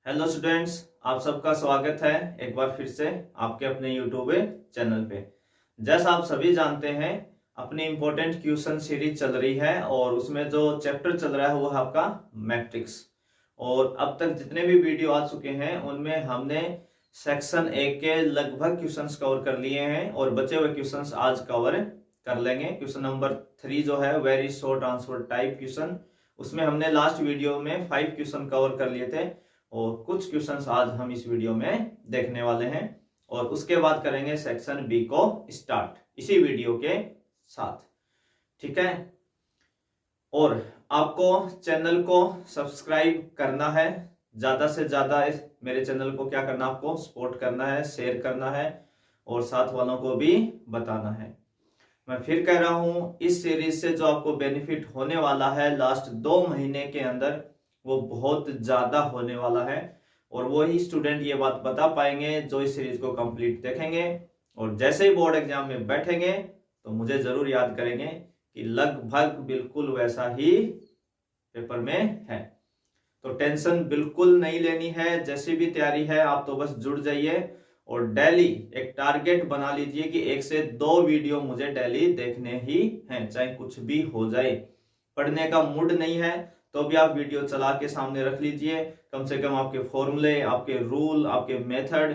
Hello students, आप सबका स्वागत है एक बार फिर से आपके अपने यूट्यूब चैनल पे। जैसा आप सभी जानते हैं, अपनी इंपॉर्टेंट क्वेश्चन सीरीज चल रही है और उसमें जो चैप्टर चल रहा है वो है आपका मैट्रिक्स। और अब तक जितने भी वीडियो आ चुके हैं उनमें हमने सेक्शन ए के लगभग क्वेश्चंस कवर कर लिए हैं और बचे हुए क्वेश्चंस आज कवर कर लेंगे। क्वेश्चन नंबर 3 जो है very short answer type question, उसमें हमने लास्ट वीडियो में 5 क्वेश्चन कवर कर लिए थे और कुछ क्वेश्चंस आज हम इस वीडियो में देखने वाले हैं और उसके बाद करेंगे सेक्शन बी को स्टार्ट इसी वीडियो के साथ। ठीक है, और आपको चैनल को सब्सक्राइब करना है, ज्यादा से ज्यादा मेरे चैनल को क्या करना, आपको सपोर्ट करना है, शेयर करना है और साथ वालों को भी बताना है। मैं फिर कह रहा हूं, इस सीरीज से जो आपको बेनिफिट होने वाला है लास्ट 2 महीने के अंदर वो बहुत ज्यादा होने वाला है और वही स्टूडेंट ये बात बता पाएंगे जो इस सीरीज को कंप्लीट देखेंगे और जैसे ही बोर्ड एग्जाम में बैठेंगे तो मुझे जरूर याद करेंगे कि लगभग बिल्कुल वैसा ही पेपर में है। तो टेंशन बिल्कुल नहीं लेनी है, जैसी भी तैयारी है आप तो बस जुड़ जाइए और डेली एक टारगेट बना लीजिए कि 1 से 2 वीडियो मुझे डेली देखने ही हैं, चाहे कुछ भी हो जाए। पढ़ने का मूड नहीं है तो भी आप वीडियो चला के सामने रख लीजिए, कम से कम आपके फॉर्मूले, आपके रूल, आपके मेथड,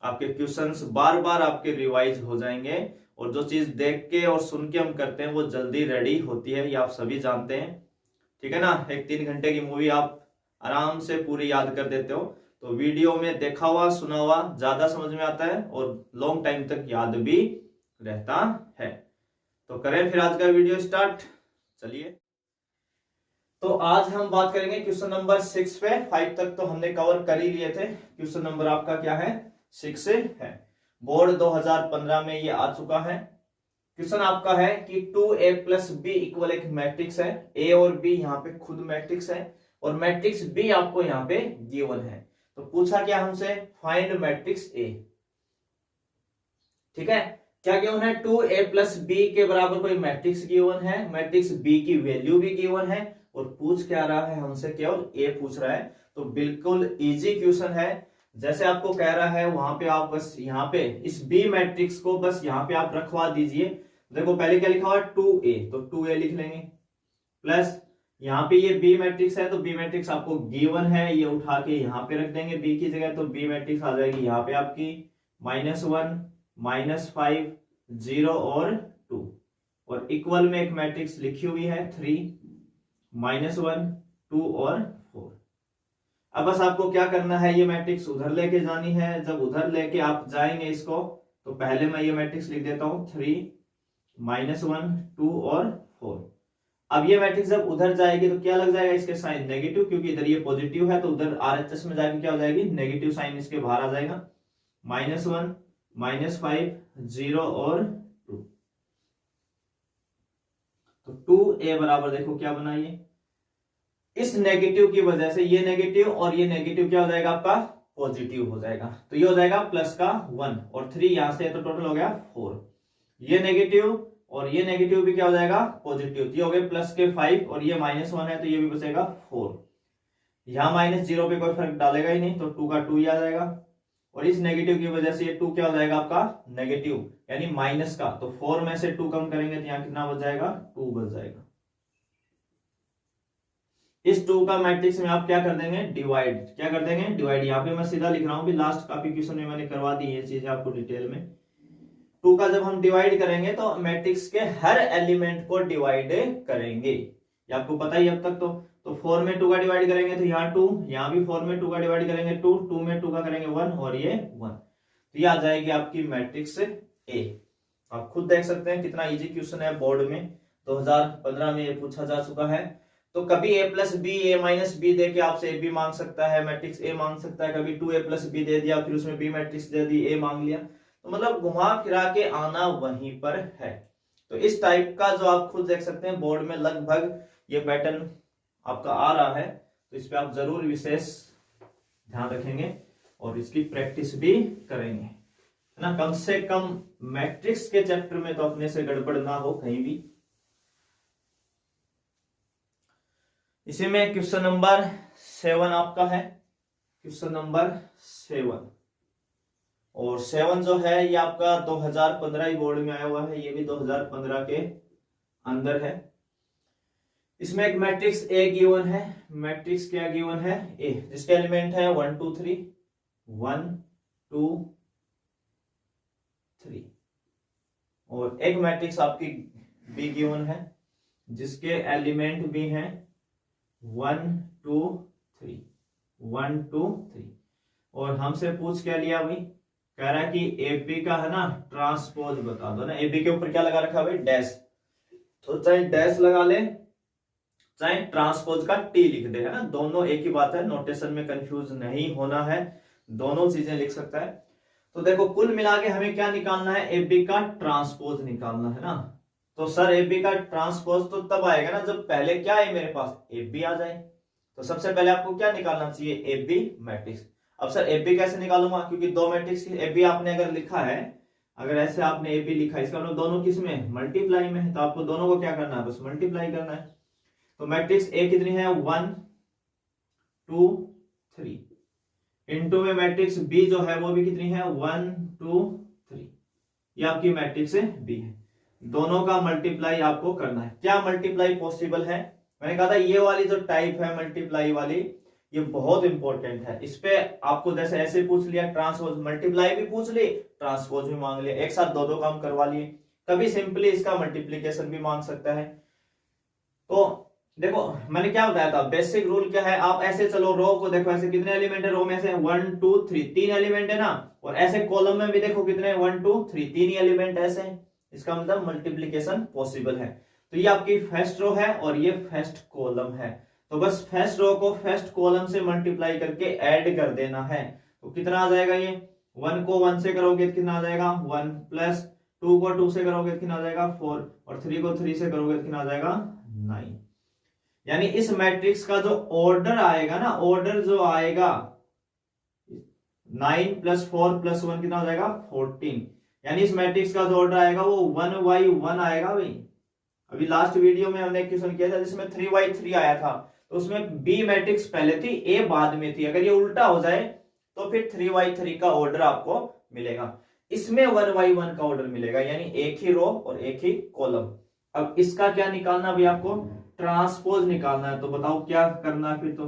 आपके क्वेश्चंस बार बार आपके रिवाइज हो जाएंगे और जो चीज देख के और सुन के हम करते हैं वो जल्दी रेडी होती है, ये आप सभी जानते हैं। ठीक है ना, एक 3 घंटे की मूवी आप आराम से पूरी याद कर देते हो, तो वीडियो में देखा हुआ सुना हुआ ज्यादा समझ में आता है और लॉन्ग टाइम तक याद भी रहता है। तो करें फिर आज का वीडियो स्टार्ट, चलिए। तो आज हम बात करेंगे क्वेश्चन नंबर 6 पे। 5 तक तो हमने कवर कर ही लिए थे, क्वेश्चन नंबर आपका क्या है, 6 है। बोर्ड 2015 में ये आ चुका है। क्वेश्चन आपका है कि 2a प्लस बी इक्वल एक मैट्रिक्स है, ए और बी यहाँ पे खुद मैट्रिक्स है और मैट्रिक्स बी आपको यहाँ पे गिवन है। तो पूछा क्या हमसे, फाइंड मैट्रिक्स ए। ठीक है, क्या गिवन है, 2a प्लस बी के बराबर कोई मैट्रिक्स गिवन है, मैट्रिक्स बी की वैल्यू भी गिवन है और पूछ क्या रहा है हमसे, केवल ए पूछ रहा है। तो बिल्कुल इजी क्वेश्चन है, जैसे आपको कह रहा है वहां पे आप बस यहाँ पे इस बी मैट्रिक्स को बस यहाँ पे आप रखवा दीजिए। देखो पहले क्या लिखा हुआ है, 2a, तो 2a लिख लेंगे प्लस यहाँ पे ये बी मैट्रिक्स है तो बी मैट्रिक्स आपको गिवन है, ये उठा के यहाँ पे रख देंगे बी की जगह, तो बी मैट्रिक्स आ जाएगी यहाँ पे आपकी -1 -5 0 और 2 और इक्वल में एक मैट्रिक्स लिखी हुई है 3 -1 2 और 4। अब बस आपको क्या करना है, ये मैट्रिक्स उधर लेके जानी है। जब उधर लेके आप जाएंगे इसको, तो पहले मैं ये मैट्रिक्स लिख देता हूं 3 -1 2 और 4। अब ये मैट्रिक्स जब उधर जाएगी तो क्या लग जाएगा, इसके साइन नेगेटिव, क्योंकि इधर ये पॉजिटिव है तो उधर आरएचएस में जाके क्या हो जाएगी, नेगेटिव साइन इसके बाहर आ जाएगा। -1 -5 0 और 2। तो 2a बराबर देखो क्या बना, ये इस नेगेटिव की वजह से ये नेगेटिव और ये नेगेटिव क्या हो जाएगा आपका, पॉजिटिव हो जाएगा। तो ये हो जाएगा प्लस का 1 और 3 यहां से, तो टोटल हो गया 4। ये नेगेटिव और ये नेगेटिव भी क्या हो जाएगा, पॉजिटिव। ये हो गए प्लस के 5 और ये -1 है तो ये भी बचेगा 4। यहां -0 पे कोई फर्क डालेगा ही नहीं तो 2 का 2 ही आ जाएगा और इस नेगेटिव की वजह से ये 2 क्या हो जाएगा आपका, नेगेटिव यानी माइनस का। तो 4 में से 2 कम करेंगे तो यहाँ कितना बच जाएगा, 2 बच जाएगा। इस 2 का मैट्रिक्स में आप क्या कर देंगे, डिवाइड। क्या कर देंगे, डिवाइड। यहाँ पे मैं सीधा लिख रहा हूं, भी लास्ट काफी क्वेश्चन में मैंने करवा दी ये चीजें आपको डिटेल में। 2 का जब हम डिवाइड करेंगे तो मैट्रिक्स के हर एलिमेंट को डिवाइड करेंगे, ये आपको पता ही अब तक। तो 4 में 2 का डिवाइड करेंगे तो यहाँ 2, यहाँ भी 4 में 2 का डिवाइड करेंगे 2, 2 में 2 का करेंगे 1 और ये 1। तो ये आ जाएगी आपकी मैट्रिक्स ए। आप खुद देख सकते हैं कितना इजी क्वेश्चन है, बोर्ड में 2015 में ये पूछा जा चुका है। तो कभी a plus B, a minus B दे के आपसे a भी मांग सकता है, मैट्रिक्स a मांग सकता है। कभी 2a प्लस बी दे दिया, फिर उसमें b matrix they the, a मांग लिया। तो मतलब घुमा फिरा के आना वहीं पर है। तो इस टाइप का जो आप खुद देख सकते हैं बोर्ड में लगभग ये पैटर्न आपका आ रहा है, तो इस पे आप जरूर विशेष ध्यान रखेंगे और इसकी प्रैक्टिस भी करेंगे, है ना। कम से कम मैट्रिक्स के चैप्टर में तो अपने से गड़बड़ ना हो कहीं भी। इसी में क्वेश्चन नंबर 7 आपका है। Question number 7। और 7 जो है ये आपका 2015 ही बोर्ड में आया हुआ है, ये भी 2015 के अंदर है। इसमें एक मैट्रिक्स ए गिवन है। मैट्रिक्स क्या गिवन है? ए, जिसके एलिमेंट है 1 2 3, 1 2 3। और एक मैट्रिक्स आपकी बी गिवन है जिसके एलिमेंट भी हैं 1 2 3, 1 2 3। और हमसे पूछ क्या लिया भाई? कह रहा है कि एबी का है ना ट्रांसपोज बता दो ना। एबी के ऊपर क्या लगा रखा भाई? डैश। तो चाहे डैश लगा ले चाहे ट्रांसपोज का टी लिख दे, है ना, दोनों एक ही बात है। नोटेशन में कंफ्यूज नहीं होना है, दोनों चीजें लिख सकता है। तो देखो कुल मिला के हमें क्या निकालना है? एबी का ट्रांसपोज निकालना है ना। तो सर एबी का ट्रांसपोज तो तब आएगा ना जब पहले क्या है मेरे पास? एबी आ जाए। तो सबसे पहले आपको क्या निकालना चाहिए? AB matrix. अब सर एबी कैसे निकालूंगा? क्योंकि दो मैट्रिक्स की एबी आपने अगर लिखा है, अगर ऐसे आपने एबी लिखा है, इसका मतलब दोनों किस में? मल्टीप्लाई में है। तो आपको दोनों को क्या करना है? बस मल्टीप्लाई करना है। तो मैट्रिक्स ए कितनी है? 1 2 3। इनटू में मैट्रिक्स बी जो है वो भी कितनी है? 1 2 3। ये आपकी मैट्रिक्स बी है। दोनों का मल्टीप्लाई आपको करना है। क्या मल्टीप्लाई पॉसिबल है? मैंने कहा था ये वाली जो टाइप है मल्टीप्लाई वाली, ये बहुत इंपॉर्टेंट है। इस पे आपको जैसे ऐसे पूछ लिया, ट्रांसपोज मल्टीप्लाई भी पूछ ली, ट्रांसपोज भी मांग लिया, एक साथ दो काम करवा लिए। कभी सिंपली इसका मल्टीप्लीकेशन भी मांग सकता है। तो देखो मैंने क्या बताया था, बेसिक रूल क्या है? आप ऐसे चलो, रो को देखो, ऐसे कितने एलिमेंट है रो में? से 1 2 3, 3 एलिमेंट है ना। और ऐसे कॉलम में भी देखो कितने? 1 2 3, 3 ही एलिमेंट ऐसे हैं। इसका मतलब मल्टीप्लीकेशन पॉसिबल है। तो ये आपकी फर्स्ट रो है और ये फर्स्ट कॉलम है। तो बस फर्स्ट रो को फर्स्ट कॉलम से मल्टीप्लाई करके ऐड कर देना है। तो कितना आ जाएगा? ये 1 को 1 से करोगे तो कितना आ जाएगा? 1 प्लस 2 को 2 से करोगे तो कितना आ जाएगा? 4। और 3 को 3 से करोगे तो कितना आ जाएगा? 9। यानी इस मैट्रिक्स का जो ऑर्डर आएगा ना, ऑर्डर जो आएगा 9 + 4 + 1 कितना हो जाएगा? 14। यानी इस मैट्रिक्स का जो ऑर्डर आएगा वो 1/1 आएगा भाई। अभी लास्ट वीडियो में हमने क्वेश्चन किया था जिसमें 3/3 आया था, तो उसमें बी मैट्रिक्स पहले थी, ए बाद में थी। अगर ये उल्टा हो जाए तो फिर 3/3 का ऑर्डर आपको मिलेगा। इसमें 1/1 का ऑर्डर मिलेगा, यानी एक ही रो और एक ही कॉलम। अब इसका क्या निकालना भी? आपको ट्रांसपोज निकालना है। तो बताओ क्या करना है फिर? तो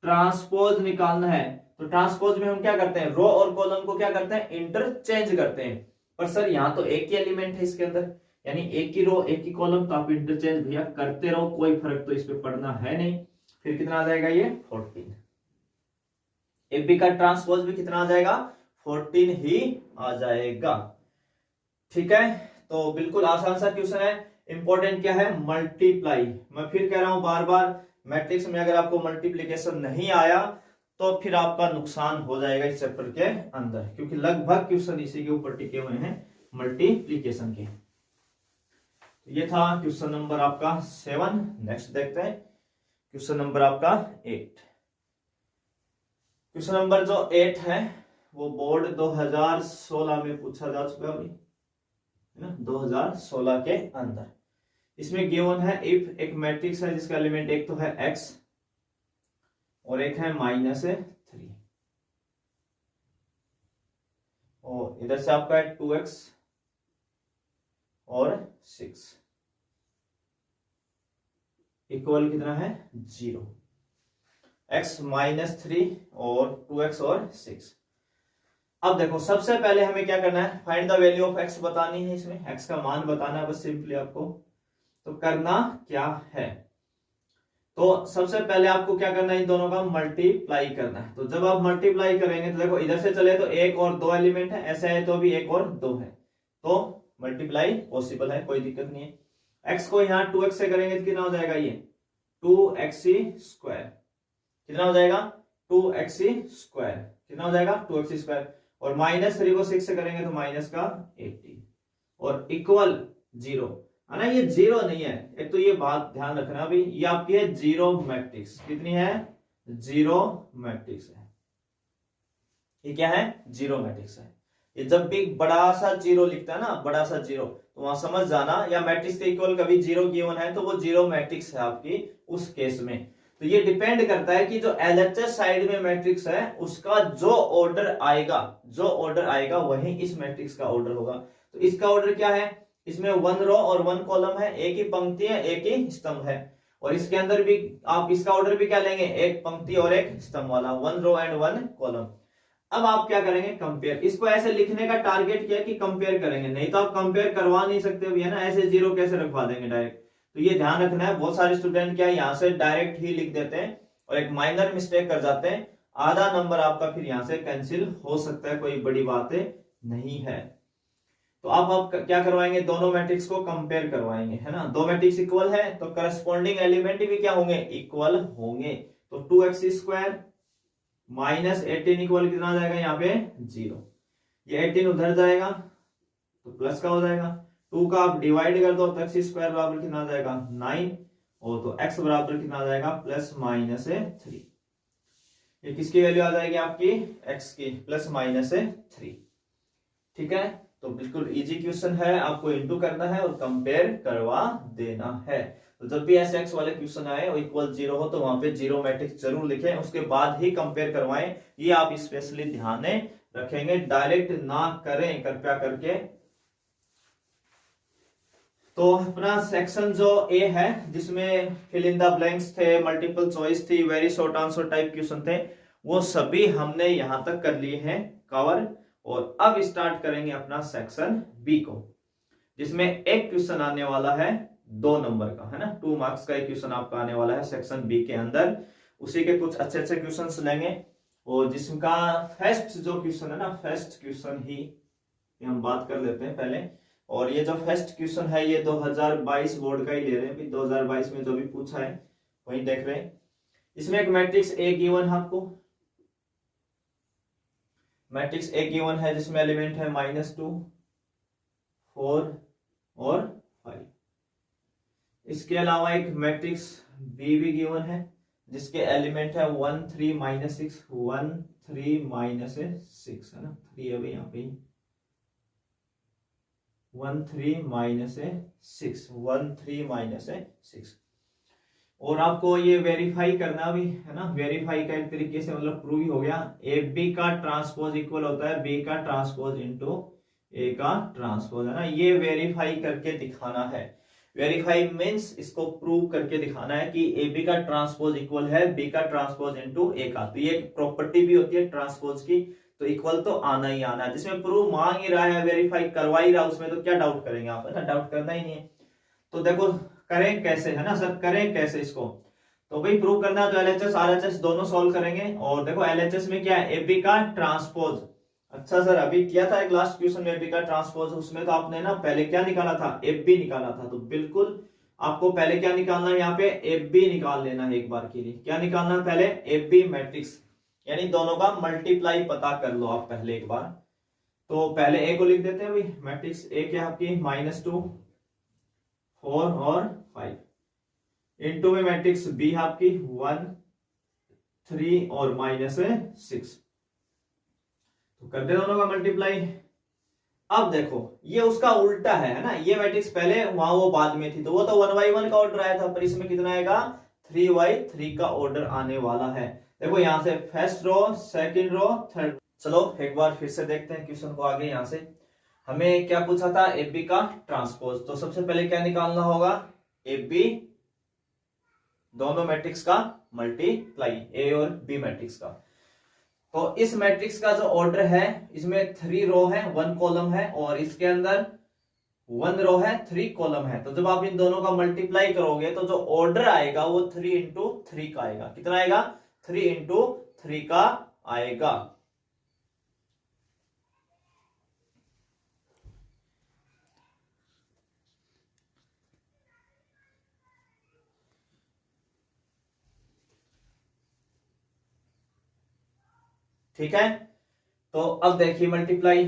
ट्रांसपोज निकालना है। तो ट्रांसपोज में हम क्या करते हैं? रो और कॉलम को क्या करते हैं? इंटरचेंज करते हैं। पर सर यहाँ तो एक ही एलिमेंट है इसके अंदर, यानी एक ही रो एक ही कॉलम, तो आप इंटरचेंज भैया करते रहो, कोई फर्क तो इस पे पड़ना है नहीं। फिर कितना आ जाएगा? ये 14। एबी का ट्रांसपोज भी कितना आ जाएगा? 14 ही आ जाएगा। ठीक है, तो बिल्कुल आसान सा क्वेश्चन है। इंपॉर्टेंट क्या है? मल्टीप्लाई। मैं फिर कह रहा हूं बार बार, मैट्रिक्स में अगर आपको मल्टीप्लीकेशन नहीं आया तो फिर आपका नुकसान हो जाएगा इस चैप्टर के अंदर, क्योंकि लगभग क्वेश्चन इसी के ऊपर टिके हुए हैं, मल्टीप्लीकेशन के। ये था क्वेश्चन नंबर आपका 7। नेक्स्ट देखते हैं क्वेश्चन नंबर आपका 8। क्वेश्चन नंबर जो 8 है वो बोर्ड 2016 में पूछा जा चुका है, 2016 के अंदर। इसमें गिवन है इफ एक मैट्रिक्स है जिसका एलिमेंट एक तो है x और एक है -3, और इधर से आपका है 2x और 6 इक्वल कितना है? 0। x -3 और 2x और 6। अब देखो सबसे पहले हमें क्या करना है? Find the value of x बतानी है। इसमें x का मान बताना है बस सिंपली आपको। तो करना क्या है? तो सबसे पहले आपको क्या करना है? इन दोनों का मल्टीप्लाई करना है। तो जब आप मल्टीप्लाई करेंगे तो देखो इधर से चले तो 1 और 2 एलिमेंट है, ऐसे है तो भी 1 और 2 है, तो मल्टीप्लाई पॉसिबल है, कोई दिक्कत नहीं है। x को यहाँ 2x से करेंगे तो कितना हो जाएगा? ये 2x² कितना हो जाएगा? 2x²। कितना हो जाएगा? 2x²। और -3 को 6 से करेंगे तो -18 और इक्वल 0 है ना। ये 0 नहीं है, एक तो ये बात ध्यान रखना भी, ये आपकी है 0 मैट्रिक्स। कितनी है? 0 मैट्रिक्स है। ये क्या है? 0 मैट्रिक्स है। ये जब भी बड़ा सा 0 लिखता है ना, बड़ा सा 0, तो वहां समझ जाना या मैट्रिक्स के इक्वल कभी 0 गिवन है तो वो 0 मैट्रिक्स है आपकी उस केस में। तो ये डिपेंड करता है कि जो एलएचएस साइड में मैट्रिक्स है उसका जो ऑर्डर आएगा वही इस मैट्रिक्स का ऑर्डर होगा। तो इसका ऑर्डर क्या है, इसमें 1 रो और 1 कॉलम है, एक ही पंक्ति है एक ही स्तंभ है। और इसके अंदर भी आप इसका ऑर्डर भी क्या लेंगे, एक पंक्ति और एक स्तंभ वाला, 1 रो एंड 1 कॉलम। अब आप क्या करेंगे, कंपेयर। इसको ऐसे लिखने का टारगेट क्या है कि कंपेयर करेंगे, नहीं तो आप कंपेयर करवा नहीं सकते भी है ना, ऐसे जीरो कैसे रखवा देंगे डायरेक्ट। तो ये ध्यान रखना है। बहुत सारे स्टूडेंट क्या है यहाँ से डायरेक्ट ही लिख देते हैं और एक माइनर मिस्टेक कर जाते हैं, आधा नंबर आपका फिर यहाँ से कैंसिल हो सकता है, कोई बड़ी बात नहीं है। तो आप क्या करवाएंगे, दोनों मैट्रिक्स को कंपेयर करवाएंगे, है ना। दो मैट्रिक्स इक्वल है तो करस्पॉन्डिंग एलिमेंट भी क्या होंगे, इक्वल होंगे। तो 2x² माइनस 18 इक्वल कितना आ जाएगा यहाँ पे 0। ये 18 उधर जाएगा तो प्लस का हो जाएगा, 2 का आप डिवाइड कर दो तो x² बराबर कितना आ जाएगा 9, और तो x बराबर कितना आ जाएगा +-3। ये किसकी वैल्यू आ जाएगी आपकी, x की +-3। ठीक है, तो बिल्कुल इजी क्वेश्चन है, आपको इनटू करना है और कंपेयर करवा देना है। तो जब भी ऐसे x वाले क्वेश्चन आए और इक्वल 0 हो तो वहां पे जीरो मैट्रिक्स जरूर लिखें, उसके बाद ही कंपेयर करवाएं। ये आप स्पेशली ध्यान रखेंगे, डायरेक्ट ना करें कृपया करके। तो अपना सेक्शन जो ए है जिसमें फिल इन द ब्लैंक्स थे, मल्टीपल चॉइस थी, very short answer type question थे, वो सभी हमने यहां तक कर लिए हैं कवर। और अब स्टार्ट करेंगे अपना सेक्शन बी को, जिसमें एक क्वेश्चन आने वाला है 2 नंबर का, है ना। 2 मार्क्स का एक क्वेश्चन आपका आने वाला है सेक्शन बी के अंदर। उसी के कुछ अच्छे अच्छे क्वेश्चन लेंगे, और जिसका फर्स्ट जो क्वेश्चन है ना, फर्स्ट क्वेश्चन ही हम बात कर लेते हैं पहले। और ये जो फर्स्ट क्वेश्चन है ये 2022 बोर्ड का ही ले रहे हैं, 2022 में जो भी पूछा है वही देख रहे हैं। इसमें एक मैट्रिक्स ए गिवन है आपको, मैट्रिक्स ए गिवन है जिसमें एलिमेंट है -2, 4 और 5। इसके अलावा एक मैट्रिक्स बी भी गिवन है जिसके एलिमेंट है 1 3 -6, 1 3 -6, है ना, 3 अभी यहाँ पे 1 3 -6, 1 3 -6। और आपको ये वेरीफाई करना भी है ना, वेरीफाई का एक तरीके से मतलब प्रूव ही हो गया। ए बी का ट्रांसपोज इक्वल होता है बी का ट्रांसपोज इंटू ए का ट्रांसपोज, है ना। ये वेरीफाई करके दिखाना है। वेरीफाई मींस इसको प्रूव करके दिखाना है कि ए बी का ट्रांसपोज इक्वल है बी का ट्रांसपोज इंटू ए का। तो ये प्रॉपर्टी भी होती है ट्रांसपोज की, तो इक्वल तो आना ही आना है। जिसमें प्रूव मांग ही रहा है, वेरीफाई करवा ही रहा, उसमें तो क्या डाउट करेंगे आप, है ना, डाउट करना ही नहीं है। तो देखो करें कैसे, है ना सर, करें कैसे इसको। तो भाई प्रूव करना है तो एलएचएस आरएचएस दोनों सॉल्व करेंगे। और देखो एलएचएस में क्या है, एबी का ट्रांसपोज। अच्छा सर अभी किया था एक लास्ट क्वेश्चन में एबी का ट्रांसपोज, उसमें तो आपने ना पहले क्या निकाला था, एबी निकाला था। तो बिल्कुल आपको पहले क्या निकालना है, यहाँ पे एबी निकाल लेना है एक बार के लिए। क्या निकालना है पहले, एबी मैट्रिक्स, यानी दोनों का मल्टीप्लाई पता कर लो आप पहले एक बार। तो पहले ए को लिख देते हैं भाई, मैट्रिक्स ए क्या आपकी -2 4 और 5 इंटू में मैट्रिक्स बी आपकी 1 3 और -6। तो कर दे दोनों का मल्टीप्लाई। अब देखो ये उसका उल्टा है ना, ये मैट्रिक्स पहले वहां वो बाद में थी, तो वो तो 1/1 का ऑर्डर आया था, पर इसमें कितना आएगा 3/3 का ऑर्डर आने वाला है। देखो यहां से first row, second row, third. चलो एक बार फिर से देखते हैं क्वेश्चन को आगे। यहां से हमें क्या पूछा था, एबी का ट्रांसपोज। तो सबसे पहले क्या निकालना होगा, एबी दोनों मैट्रिक्स का मल्टीप्लाई, ए और बी मैट्रिक्स का। तो इस मैट्रिक्स का जो ऑर्डर है इसमें 3 रो है 1 कॉलम है, और इसके अंदर 1 रो है 3 कॉलम है। तो जब आप इन दोनों का मल्टीप्लाई करोगे तो जो ऑर्डर आएगा वो 3 इंटू 3 का आएगा। कितना आएगा, 3 इंटू 3 का आएगा। ठीक है, तो अब देखिए मल्टीप्लाई,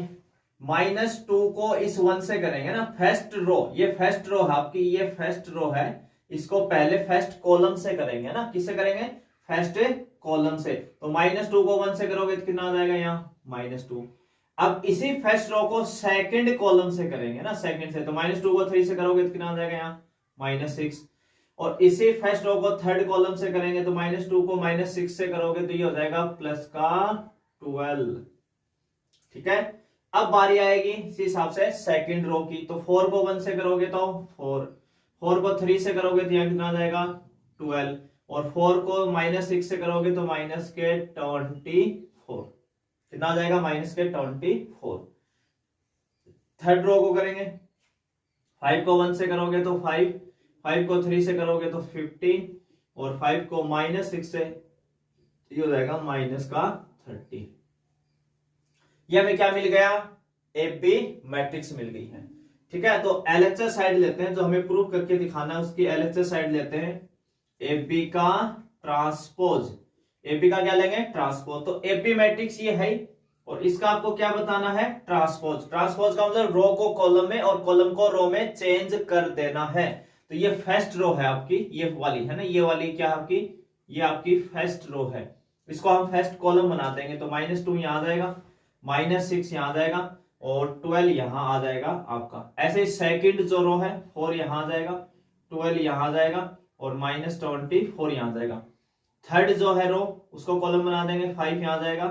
-2 को इस 1 से करेंगे ना, फर्स्ट रो, ये फर्स्ट रो है आपकी, ये फर्स्ट रो है, इसको पहले फर्स्ट कॉलम से करेंगे ना, किससे करेंगे, फर्स्ट कॉलम से। तो -2 को 1 से करोगे तो कितना आ जाएगा यहाँ -2। अब इसी फर्स्ट रो को सेकंड कॉलम से करेंगे ना, सेकंड से, तो -2 को 3 से करोगे तो कितना आ जाएगा यहाँ -6। और इसी फर्स्ट रो को थर्ड कॉलम से करेंगे तो -2 को -6 से करोगे तो ये हो जाएगा प्लस का 12। ठीक है, अब बारी आएगी इसी हिसाब से सेकंड रो की। तो 4 को 1 से करोगे तो 4 को 3 से करोगे तो यहाँ कितना आ जाएगा 12, और 4 को -6 से करोगे तो माइनस के 24, कितना आ जाएगा माइनस के 24। थर्ड रो को करेंगे, 5 को 1 से करोगे तो 5 को 3 से करोगे तो 15, और 5 को -6 से ये हो जाएगा माइनस का 30। ये हमें क्या मिल गया, AB मैट्रिक्स मिल गई है। ठीक है, तो LHS साइड लेते हैं, जो हमें प्रूव करके दिखाना है उसकी LHS साइड लेते हैं। AB का ट्रांसपोज, AB का क्या लेंगे ट्रांसपोज। तो AB मैट्रिक्स ये है, और इसका आपको क्या बताना है ट्रांसपोज। ट्रांसपोज का मतलब रो को कॉलम में और कॉलम को रो में चेंज कर देना है। तो ये फर्स्ट रो है आपकी, ये वाली है ना, ये वाली क्या है आपकी, ये आपकी फर्स्ट रो है। इसको हम फर्स्ट कॉलम बना देंगे तो -2 यहां आ जाएगा, -6 यहां आ जाएगा, और 12 यहां आ जाएगा आपका। ऐसे सेकंड जो रो है 4 यहां आ जाएगा, 12 यहां आ जाएगा, और -24 यहां आ जाएगा। थर्ड जो है रो उसको कॉलम बना देंगे, 5 यहां आ जाएगा,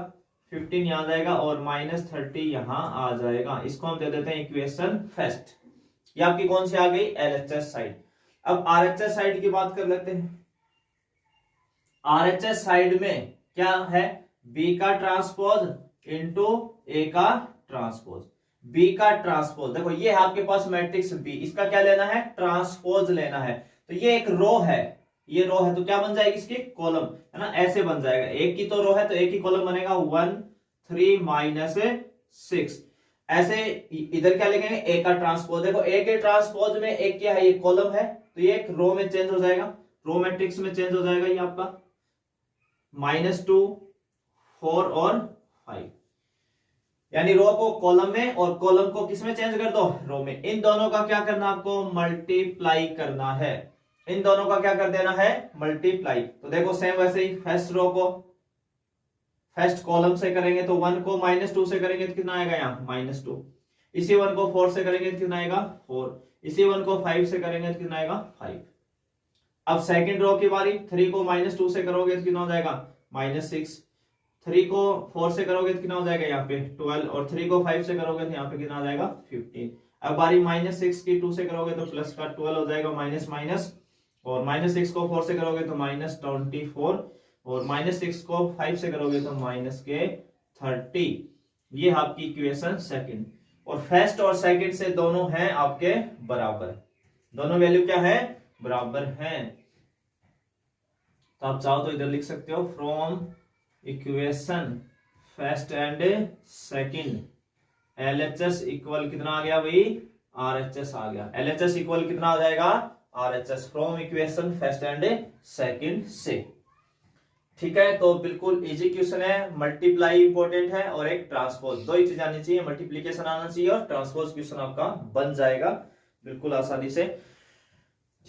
15 यहां आ जाएगा, और -30 यहां आ जाएगा। इसको हम दे देते हैं इक्वेशन फर्स्ट। ये आपकी कौन सी आ गई LHS साइड। अब RHS साइड की बात कर लेते हैं। RHS साइड में क्या है, B का ट्रांसपोज इंटू A का ट्रांसपोज। B का ट्रांसपोज, देखो ये है आपके पास मैट्रिक्स B, इसका क्या लेना है ट्रांसपोज लेना है। तो ये एक रो है, ये रो है तो क्या बन जाएगी इसकी कॉलम, है ना, ऐसे बन जाएगा। एक की तो रो है तो एक ही कॉलम बनेगा 1 3 -6। ऐसे इधर क्या लिखेंगे A का ट्रांसपोज। देखो A के ट्रांसपोज में एक क्या है, ये कॉलम है, तो ये एक रो में चेंज हो जाएगा, रो मैट्रिक्स में चेंज हो जाएगा ये आपका -2 4 और 5। यानी रो को कॉलम में और कॉलम को किस में चेंज कर दो, रो में। इन दोनों का क्या करना आपको मल्टीप्लाई करना है, इन दोनों का क्या कर देना है मल्टीप्लाई। तो देखो सेम वैसे ही फर्स्ट रो को फर्स्ट कॉलम से करेंगे तो 1 को -2 से करेंगे तो कितना आएगा यहाँ -2, इसी 1 को 4 से करेंगे तो कितना आएगा 4, इसी 1 को 5 से करेंगे तो कितना आएगा 5। अब सेकंड रो की बारी, 3 को -2 से करोगे तो कितना हो जाएगा -6, 3 को 4 से करोगे तो कितना हो जाएगा यहाँ पे 12, और 3 को 5 से करोगे तो यहाँ पे कितना आ जाएगा 15। अब बारी -6 की 2 से करोगे तो प्लस का 12 हो जाएगा माइनस माइनस, और -6 को 4 से करोगे तो -24, और -6 को 5 से करोगे तो -30। ये आपकी इक्वेशन सेकंड। और फर्स्ट और सेकंड से दोनों हैं आपके बराबर, दोनों वैल्यू क्या है बराबर हैं। तो आप चाहो तो इधर लिख सकते हो from equation first and second LHS equal कितना आ गया भाई RHS आ गया। LHS इक्वल कितना आ जाएगा RHS from equation first and second से। ठीक है, तो बिल्कुल इजी क्वेश्चन है। मल्टीप्लाई इंपॉर्टेंट है और एक ट्रांसपोज, दो ही चीज आनी चाहिए, मल्टीप्लीकेशन आना चाहिए और ट्रांसपोज क्वेश्चन आपका बन जाएगा बिल्कुल आसानी से।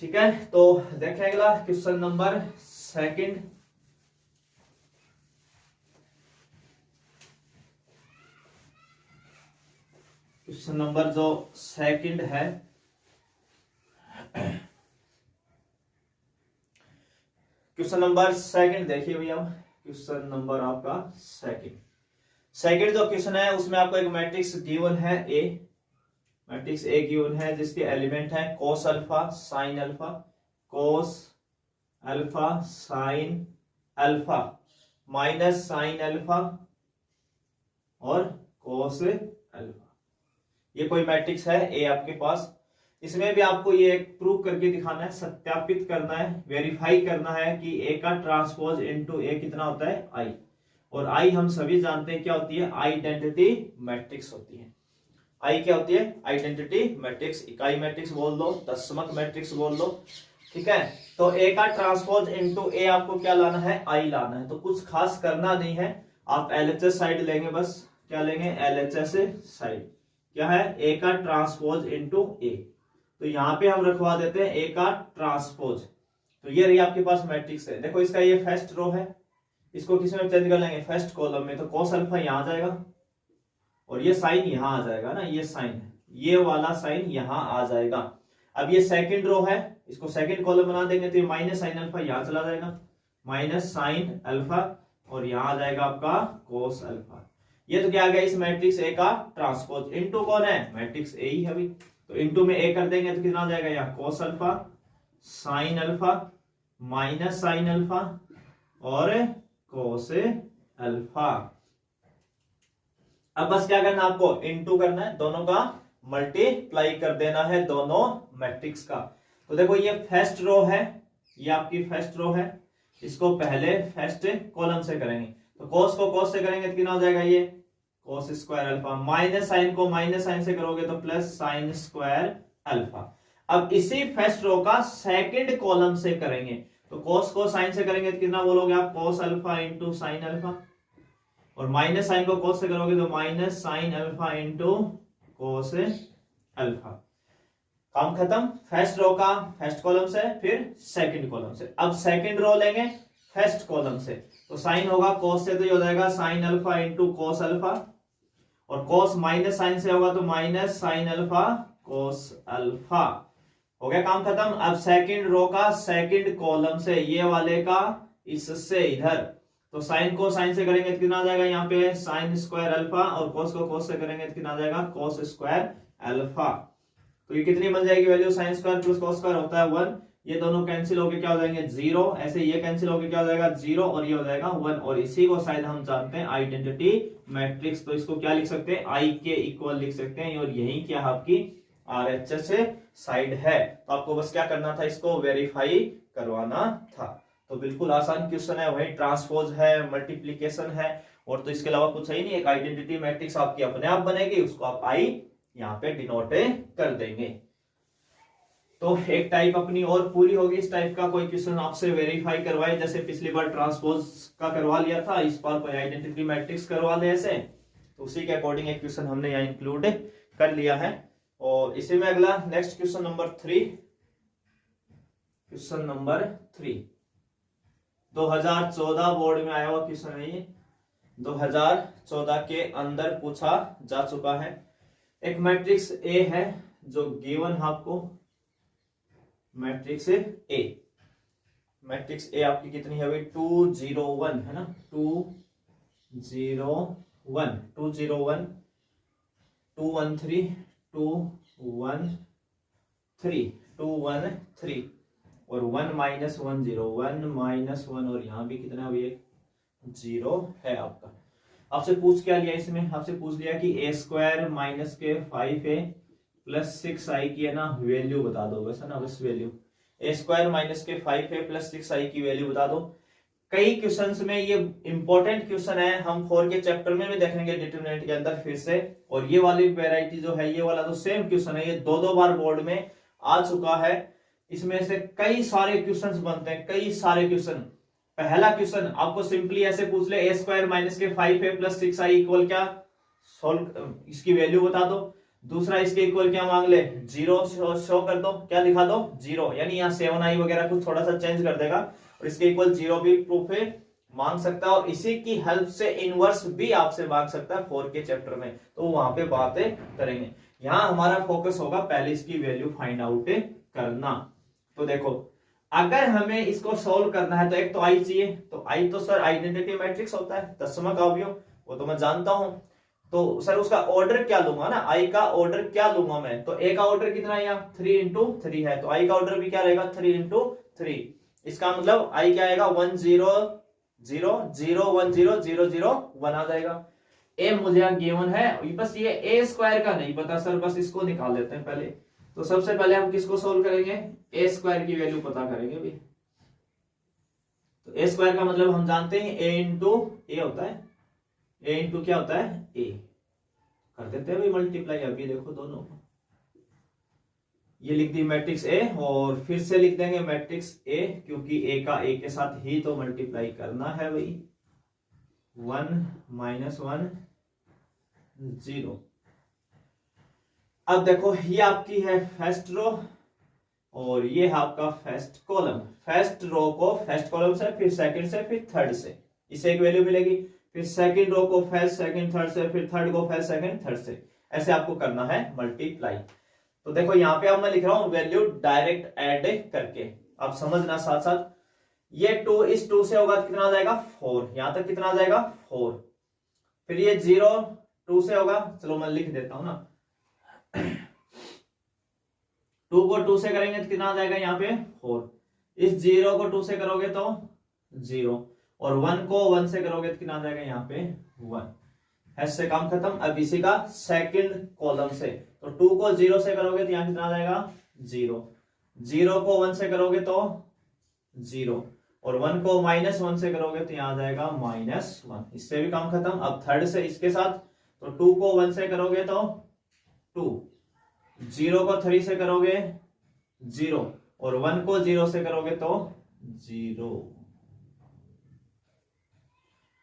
ठीक है, तो देखें अगला question number second. Question number जो सेकंड है, क्वेश्चन नंबर सेकंड देखिए भैया। क्वेश्चन नंबर आपका सेकंड जो क्वेश्चन है उसमें आपको एक मैट्रिक्स गिवन है A, मैट्रिक्स A गिवन है जिसके एलिमेंट है cos alpha sine alpha, cos alpha sine alpha minus sine alpha और cos अल्फा। ये कोई मैट्रिक्स है A आपके पास। इसमें भी आपको ये प्रूव करके दिखाना है, सत्यापित करना है, वेरीफाई करना है कि A का ट्रांसपोज इनटू A कितना होता है I। और I हम सभी जानते हैं क्या होती है, आइडेंटिटी मैट्रिक्स होती है। I क्या होती है आइडेंटिटी मैट्रिक्स, इकाई मैट्रिक्स बोल दो, दशमक मैट्रिक्स बोल दो। ठीक है, तो A का ट्रांसपोज इनटू A आपको क्या लाना है I लाना है। तो कुछ खास करना नहीं है, आप LHS साइड लेंगे, बस क्या लेंगे LHS साइड, क्या है A का ट्रांसपोज इनटू A। तो यहाँ पे हम रखवा देते हैं A का ट्रांसपोज। तो ये रही आपके पास मैट्रिक्स है। देखो इसका ये फर्स्ट रो है, इसको किस में चेंज कर लेंगे फर्स्ट कॉलम में, तो cos अल्फा यहाँ आ जाएगा और ये साइन यहाँ आ जाएगा ना, ये साइन है, ये वाला साइन यहाँ आ जाएगा। अब ये सेकंड रो है इसको सेकंड कॉलम बना देंगे तो ये माइनस साइन अल्फा यहाँ चला जाएगा, माइनस साइन अल्फा, और यहाँ आ जाएगा आपका कोस अल्फा। ये तो क्या आ गया इस मैट्रिक्स ए का ट्रांसपोज। इनटू कौन है, मैट्रिक्स ए ही है अभी, तो इनटू में ए कर देंगे तो कितना आ जाएगा यहाँ cos alpha sine alpha minus sine alpha और कोस अल्फा। अब बस क्या करना है आपको, इनटू करना है, दोनों का मल्टीप्लाई कर देना है दोनों मैट्रिक्स का। तो देखो ये फर्स्ट रो है, ये आपकी फर्स्ट रो है, इसको पहले फर्स्ट कॉलम से करेंगे, तो कोस को कोस से करेंगे तो कितना हो जाएगा ये cos square alpha, minus sine को माइनस साइन से करोगे तो प्लस साइन स्क्वायर अल्फा। अब इसी फर्स्ट रो का सेकंड कॉलम से करेंगे, तो कोस को साइन से करेंगे तो कितना बोलोगे आप, cos alpha into sine alpha, और माइनस साइन को कोस से करोगे तो minus sine alpha into cos alpha. काम खत्म, फर्स्ट रो का फर्स्ट कॉलम से फिर सेकंड कॉलम से। अब सेकंड रो लेंगे फर्स्ट कॉलम से, तो साइन होगा कोस से तो ये हो जाएगा sine alpha into cos alpha, और कोस माइनस साइन से होगा तो minus sine alpha cos alpha. हो गया काम खत्म। अब सेकंड रो का सेकंड कॉलम से, ये वाले का इससे इधर, तो साइन को साइन से करेंगे तो कितना आ जाएगा यहाँ पे साइन स्क्वायर अल्फा, और कोस को कोस से करेंगे तो कितना आ जाएगा कोस स्क्वायर अल्फा। तो ये कितनी बन जाएगी value, sine square plus cos square होता है 1, ये दोनों कैंसिल होके क्या हो जाएंगे 0, ऐसे ये कैंसिल होके क्या हो जाएगा 0 और ये हो जाएगा 1, और इसी को शायद हम जानते हैं आइडेंटिटी मैट्रिक्स। तो इसको क्या लिख सकते हैं, आई के इक्वल लिख सकते हैं, और यही क्या आपकी आरएचएस साइड है। तो आपको बस क्या करना था, इसको वेरीफाई करवाना था। तो बिल्कुल आसान क्वेश्चन है, वही ट्रांसपोज है, मल्टीप्लीकेशन है, और तो इसके अलावा कुछ है ही नहीं। एक आइडेंटिटी मैट्रिक्स आपकी अपने आप बनेगी, उसको आप आई यहाँ पे डिनोट कर देंगे। तो एक टाइप अपनी और पूरी होगी। इस टाइप का कोई क्वेश्चन आपसे वेरीफाई करवाए, जैसे पिछली बार ट्रांसपोज का करवा लिया था, इस बार कोई आइडेंटिटी मैट्रिक्स करवा दे ऐसे, तो उसी के अकॉर्डिंग एक क्वेश्चन हमने यहाँ इंक्लूड कर लिया है। और इसी में अगला next question number 3, question number 3 2014 board में आया हुआ क्वेश्चन है ये, 2014 के अंदर पूछा जा चुका है। एक मैट्रिक्स ए है जो गिवन है आपको, मैट्रिक्स ए, मैट्रिक्स ए आपकी कितनी है भाई 201 है ना, 201 201 213 213 213 और 1 माइनस 1 0 1 माइनस 1, और यहाँ भी कितना भी एक 0 है आपका। आपसे पूछ क्या लिया इसमें, आपसे पूछ लिया कि ए स्क्वायर माइनस के 5a प्लस 6i की है ना वैल्यू बता दो, बस है ना, बस वैल्यू ए स्क्वायर माइनस के 5a प्लस 6i की वैल्यू बता दो। कई क्वेश्चंस में ये इंपॉर्टेंट क्वेश्चन है, हम 4 के चैप्टर में भी देखेंगे डिटरमिनेंट के अंदर फिर से। और ये वाली वेराइटी जो है, ये वाला तो सेम क्वेश्चन है, ये 2 बार बोर्ड में आ चुका है। इसमें से कई सारे क्वेश्चंस बनते हैं, कई सारे क्वेश्चन। पहला क्वेश्चन आपको सिंपली ऐसे पूछ ले, ए स्क्वायर माइनस के 5a प्लस 6i इक्वल क्या, सोल्व इसकी वैल्यू बता दो। दूसरा इसके इक्वल क्या मांग ले, 0 शो कर दो, क्या दिखा दो 0, यानी यहाँ 7i वगैरह कुछ थोड़ा सा चेंज कर देगा, और इसके इक्वल 0 भी प्रूफ है मांग सकता है, और इसी की हेल्प से इनवर्स भी आपसे मांग सकता है 4 के चैप्टर में, तो वहां पे बातें करेंगे। यहाँ हमारा फोकस होगा पहले इसकी वैल्यू फाइंड आउट करना। तो देखो अगर हमें इसको सोल्व करना है तो एक तो आई चाहिए, तो आई तो सर आइडेंटिटी मैट्रिक्स होता है, दशमक अवयव, वो तो मैं जानता हूं। तो सर उसका ऑर्डर क्या लूंगा ना, आई का ऑर्डर क्या लूंगा मैं, तो ए का ऑर्डर कितना है यहाँ 3 into 3 है, तो आई का ऑर्डर भी क्या रहेगा 3 into 3। इसका मतलब आई क्या आएगा 1 0 0 0 1 0 0 0 1 आ जाएगा। ए मुझे यहाँ गिवन है, बस ये ए स्क्वायर का नहीं पता सर, बस इसको निकाल लेते हैं पहले। तो सबसे पहले हम किसको सोल्व करेंगे, ए स्क्वायर की वैल्यू पता करेंगे भी। तो ए स्क्वायर का मतलब हम जानते हैं ए इंटू ए होता है, ए इंटू क्या होता है ए, कर देते हैं भाई मल्टीप्लाई। अभी देखो दोनों को, ये लिख दी मैट्रिक्स ए, और फिर से लिख देंगे मैट्रिक्स ए, क्योंकि ए का ए के साथ ही तो मल्टीप्लाई करना है भाई। 1 माइनस 1 0। अब देखो ये आपकी है फर्स्ट रो, और ये है आपका फर्स्ट कॉलम। फर्स्ट रो को फर्स्ट कॉलम से, फिर सेकंड से, फिर थर्ड से, इसे एक वैल्यू मिलेगी। फिर सेकंड रो को फर्स्ट सेकंड थर्ड से, फिर थर्ड को फर्स्ट सेकंड थर्ड से, ऐसे आपको करना है मल्टीप्लाई। तो देखो यहाँ पे अब मैं लिख रहा हूं वैल्यू डायरेक्ट ऐड करके, अब समझना साथ साथ। ये 2 इस 2 से होगा तो कितना आ जाएगा 4, यहां तक कितना आ जाएगा 4। फिर ये 0 2 से होगा, चलो मैं लिख देता हूं ना। 2 को 2 से करेंगे तो कितना आ जाएगा यहाँ पे 4। इस 0 को 2 से करोगे तो 0, और 1 को 1 से करोगे तो कितना आ जाएगा यहाँ पे 1। ऐसे काम खत्म। अब इसी का सेकंड कॉलम से, तो 2 को 0 से करोगे तो यहाँ कितना आ जाएगा 0, 0 को 1 से करोगे तो 0, और 1 को -1 से करोगे तो यहाँ आ जाएगा -1। इससे भी काम खत्म। अब थर्ड से इसके साथ, तो 2 को 1 से करोगे तो 2, 0 को 3 से करोगे 0, और 1 को 0 से करोगे तो 0।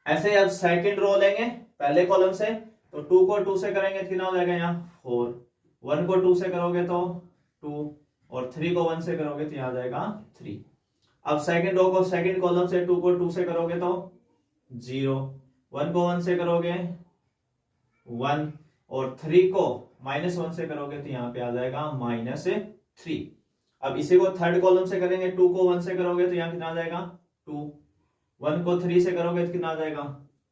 ऐसे अब सेकंड रो लेंगे पहले कॉलम से, तो 2 को 2 से करेंगे तो कितना हो जाएगा यहाँ 4, 1 को 2 से करोगे तो 2, और 3 को 1 से करोगे तो यहाँ आ जाएगा 3। अब सेकंड रो को सेकंड कॉलम से 2 को 2 से करोगे तो 0, 1 को 1 से करोगे 1, और 3 को -1 से करोगे तो यहाँ पे आ जाएगा -3। अब इसी को थर्ड कॉलम से करेंगे, 2 को 1 से करोगे तो यहाँ कितना आ जाएगा 2, 1 को 3 से करोगे तो कितना आ जाएगा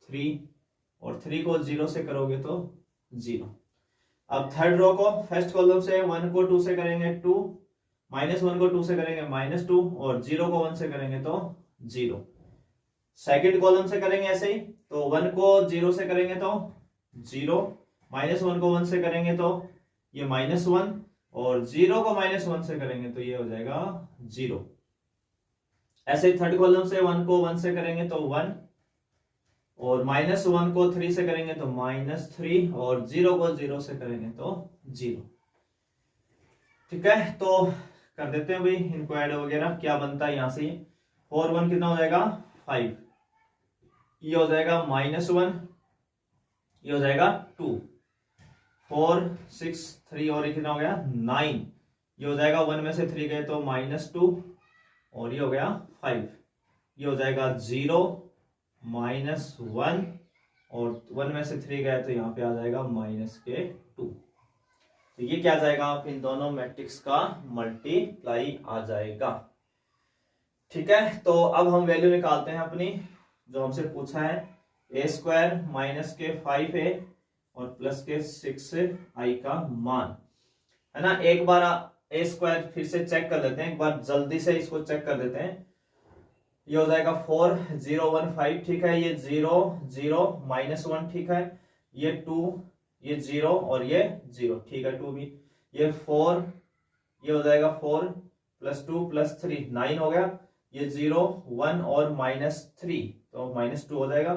3, और 3 को 0 से करोगे तो 0। अब थर्ड रो को फर्स्ट कॉलम से 1 को 2 से करेंगे 2, -1 को 2 से करेंगे -2, और 0 को 1 से करेंगे तो 0। सेकंड कॉलम से करेंगे ऐसे ही, तो 1 को 0 से करेंगे तो 0, -1 को 1 से करेंगे तो ये -1, और 0 को -1 से करेंगे तो ये हो जाएगा 0। ऐसे ही थर्ड कॉलम से 1 को 1 से करेंगे तो 1, और -1 को 3 से करेंगे तो -3, और 0 को 0 से करेंगे तो 0। ठीक है, तो कर देते हैं भाई इनको ऐड वगैरह। क्या बनता है यहाँ से 4 1 कितना हो जाएगा 5, ये हो जाएगा -1, ये हो जाएगा 2, 4 6 3, और ये कितना हो गया 9, ये हो जाएगा 1 में से 3 गए तो -2, और ये हो गया 5, ये हो जाएगा 0 -1, और 1 में से 3 गए तो यहाँ पे आ जाएगा -2। तो ये क्या आ जाएगा, आप इन दोनों मैट्रिक्स का मल्टीप्लाई आ जाएगा। ठीक है, तो अब हम वैल्यू निकालते हैं अपनी, जो हमसे पूछा है a² - के 5a और प्लस के 6i का मान, है ना। एक बार a² फिर से चेक कर लेते हैं, एक बार जल्दी से इसको चेक कर देते हैं। ये हो जाएगा 4 0 1 5, ठीक है। ये 0 0 -1, ठीक है। ये 2, ये 0 और ये 0, ठीक है 2 भी। ये 4, ये हो जाएगा 4 + 2 + 3 9 हो गया। ये 0 1 और -3 तो -2 हो जाएगा।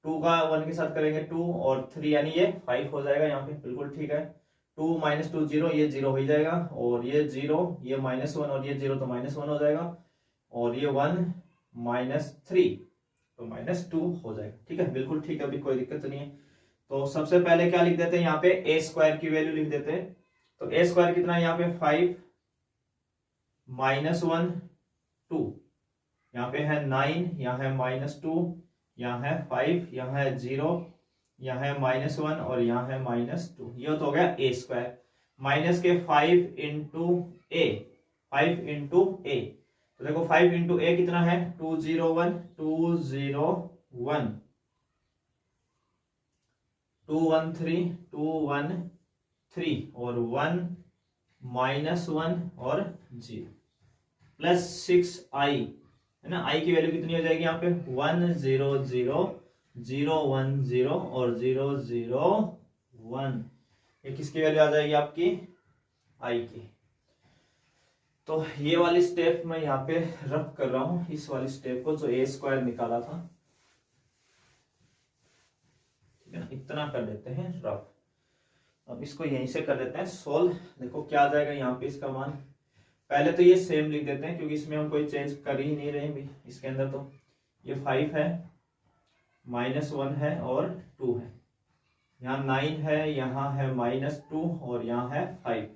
2 का 1 के साथ करेंगे 2 और 3 यानी ये 5 हो जाएगा यहाँ पे, बिल्कुल ठीक है। 2 -2 0, ये 0 हो जाएगा, और ये 0 ये -1 और ये 0 तो -1 हो जाएगा, और ये 1 -3 तो -2 हो जाएगा। ठीक है, बिल्कुल ठीक है, अभी कोई दिक्कत नहीं है। तो सबसे पहले क्या लिख देते हैं यहाँ पे a² की वैल्यू लिख देते हैं। तो a² कितना है यहाँ पे 5 -1 2, यहाँ पे है 9, यहाँ है -2, यहाँ है 5, यहाँ है 0, यहाँ है -1 और यहाँ है -2। ये तो हो गया a²। माइनस के 5 × a, 5 × a, तो देखो 5 × a कितना है 201 201 213 213 और 1 -1 और 0 प्लस 6i, है ना। i की वैल्यू कितनी हो जाएगी यहाँ पे 1 0 0 0 1 0 और 0 0 1। ये किसकी वैल्यू आ जाएगी आपकी i की। तो ये वाली स्टेप मैं यहाँ पे रफ कर रहा हूं, इस वाली स्टेप को जो a² निकाला था, ठीक है ना। इतना कर देते हैं रफ। अब इसको यहीं से कर देते हैं सोल्व। देखो क्या आ जाएगा यहाँ पे इसका मान। पहले तो ये सेम लिख देते हैं क्योंकि इसमें हम कोई चेंज कर ही नहीं रहे भी इसके अंदर। तो ये 5 है, -1 है और 2 है, यहाँ 9 है, यहाँ है -2 और यहाँ है 5,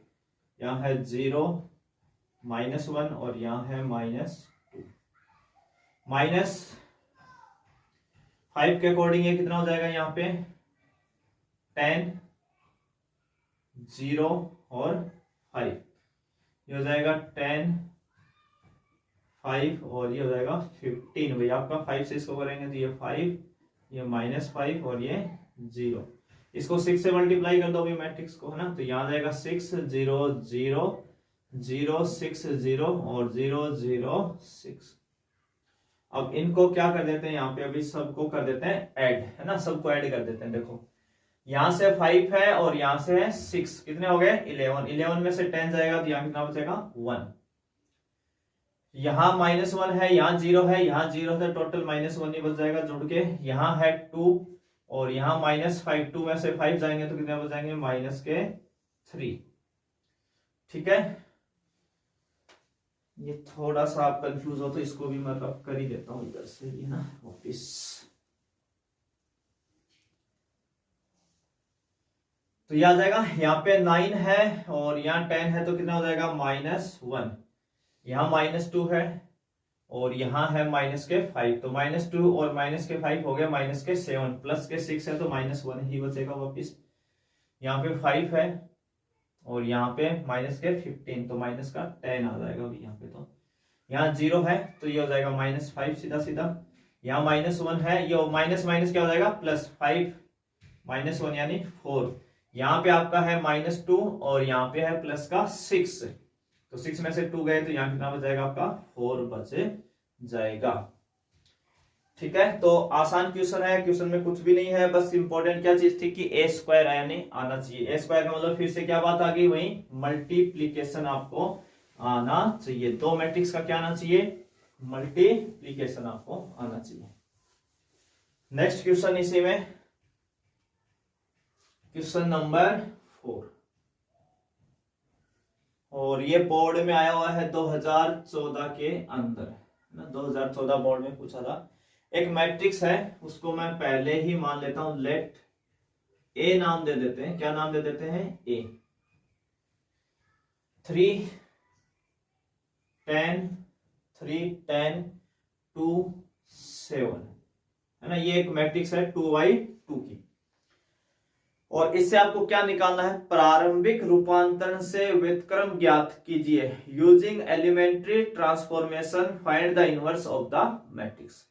यहाँ है 0 -1 और यहाँ है -2। -5 के अकॉर्डिंग ये कितना हो जाएगा यहाँ पे 10 0 और 5, ये हो जाएगा 10 5 और ये हो जाएगा 15। भैया आपका 5 से इसको करेंगे तो ये 5, ये -5 और ये 0। इसको 6 से मल्टीप्लाई कर दो अभी मैट्रिक्स को, है ना, तो यहाँ जाएगा 6 0 0 0 6 0 और 0 0 6। अब इनको क्या कर देते हैं, यहाँ पे अभी सबको कर देते हैं ऐड, है ना, सबको ऐड कर देते हैं। देखो यहां से 5 है और यहां से है 6, कितने हो गए 11। 11 में से 10 जाएगा तो यहाँ कितना बचेगा 1। यहाँ -1 है, यहाँ 0 है, यहाँ 0 है, टोटल -1 ही बच जाएगा जुड़ के। यहाँ है 2 और यहाँ -5, 2 में से 5 जाएंगे तो कितने बच जाएंगे -3। ठीक है, ये थोड़ा सा आप कंफ्यूज हो तो इसको भी मैं कर ही देता हूं इधर से भी ना वापिस। तो यह आ जाएगा, यहाँ पे 9 है और यहाँ 10 है तो कितना हो जाएगा -1। यहाँ -2 है और यहाँ है -5, तो -2 और -5 हो गया -7, प्लस के 6 है तो -1 ही बचेगा वापिस। यहाँ पे 5 है और यहाँ पे -15 तो -10 आ जाएगा अभी यहाँ पे। तो यहाँ 0 है तो ये हो जाएगा -5 सीधा सीधा। यहाँ -1 है, ये माइनस क्या हो जाएगा +5 -1 यानी 4। यहाँ पे आपका है -2 और यहाँ पे है प्लस का 6, तो 6 में से 2 गए तो यहाँ कितना बच जाएगा आपका 4 बच जाएगा। ठीक है, तो आसान क्वेश्चन है, क्वेश्चन में कुछ भी नहीं है, बस इंपॉर्टेंट क्या चीज थी कि a स्क्वायर यानी आना चाहिए। a स्क्वायर का मतलब फिर से क्या बात आ गई, वही मल्टीप्लीकेशन आपको आना चाहिए। दो मैट्रिक्स का क्या आना चाहिए, मल्टीप्लीकेशन आपको आना चाहिए। नेक्स्ट क्वेश्चन इसी में, क्वेश्चन नंबर 4 और ये बोर्ड में आया हुआ है 2014 के अंदर ना, 2014 बोर्ड में पूछा था। एक मैट्रिक्स है, उसको मैं पहले ही मान लेता हूं, लेट ए नाम दे देते हैं। क्या नाम दे देते हैं, ए। 3 10 3 10 2 7, है ना, ये एक मैट्रिक्स है 2x2 की। और इससे आपको क्या निकालना है, प्रारंभिक रूपांतरण से व्युत्क्रम ज्ञात कीजिए using elementary transformation, find the inverse of the matrix.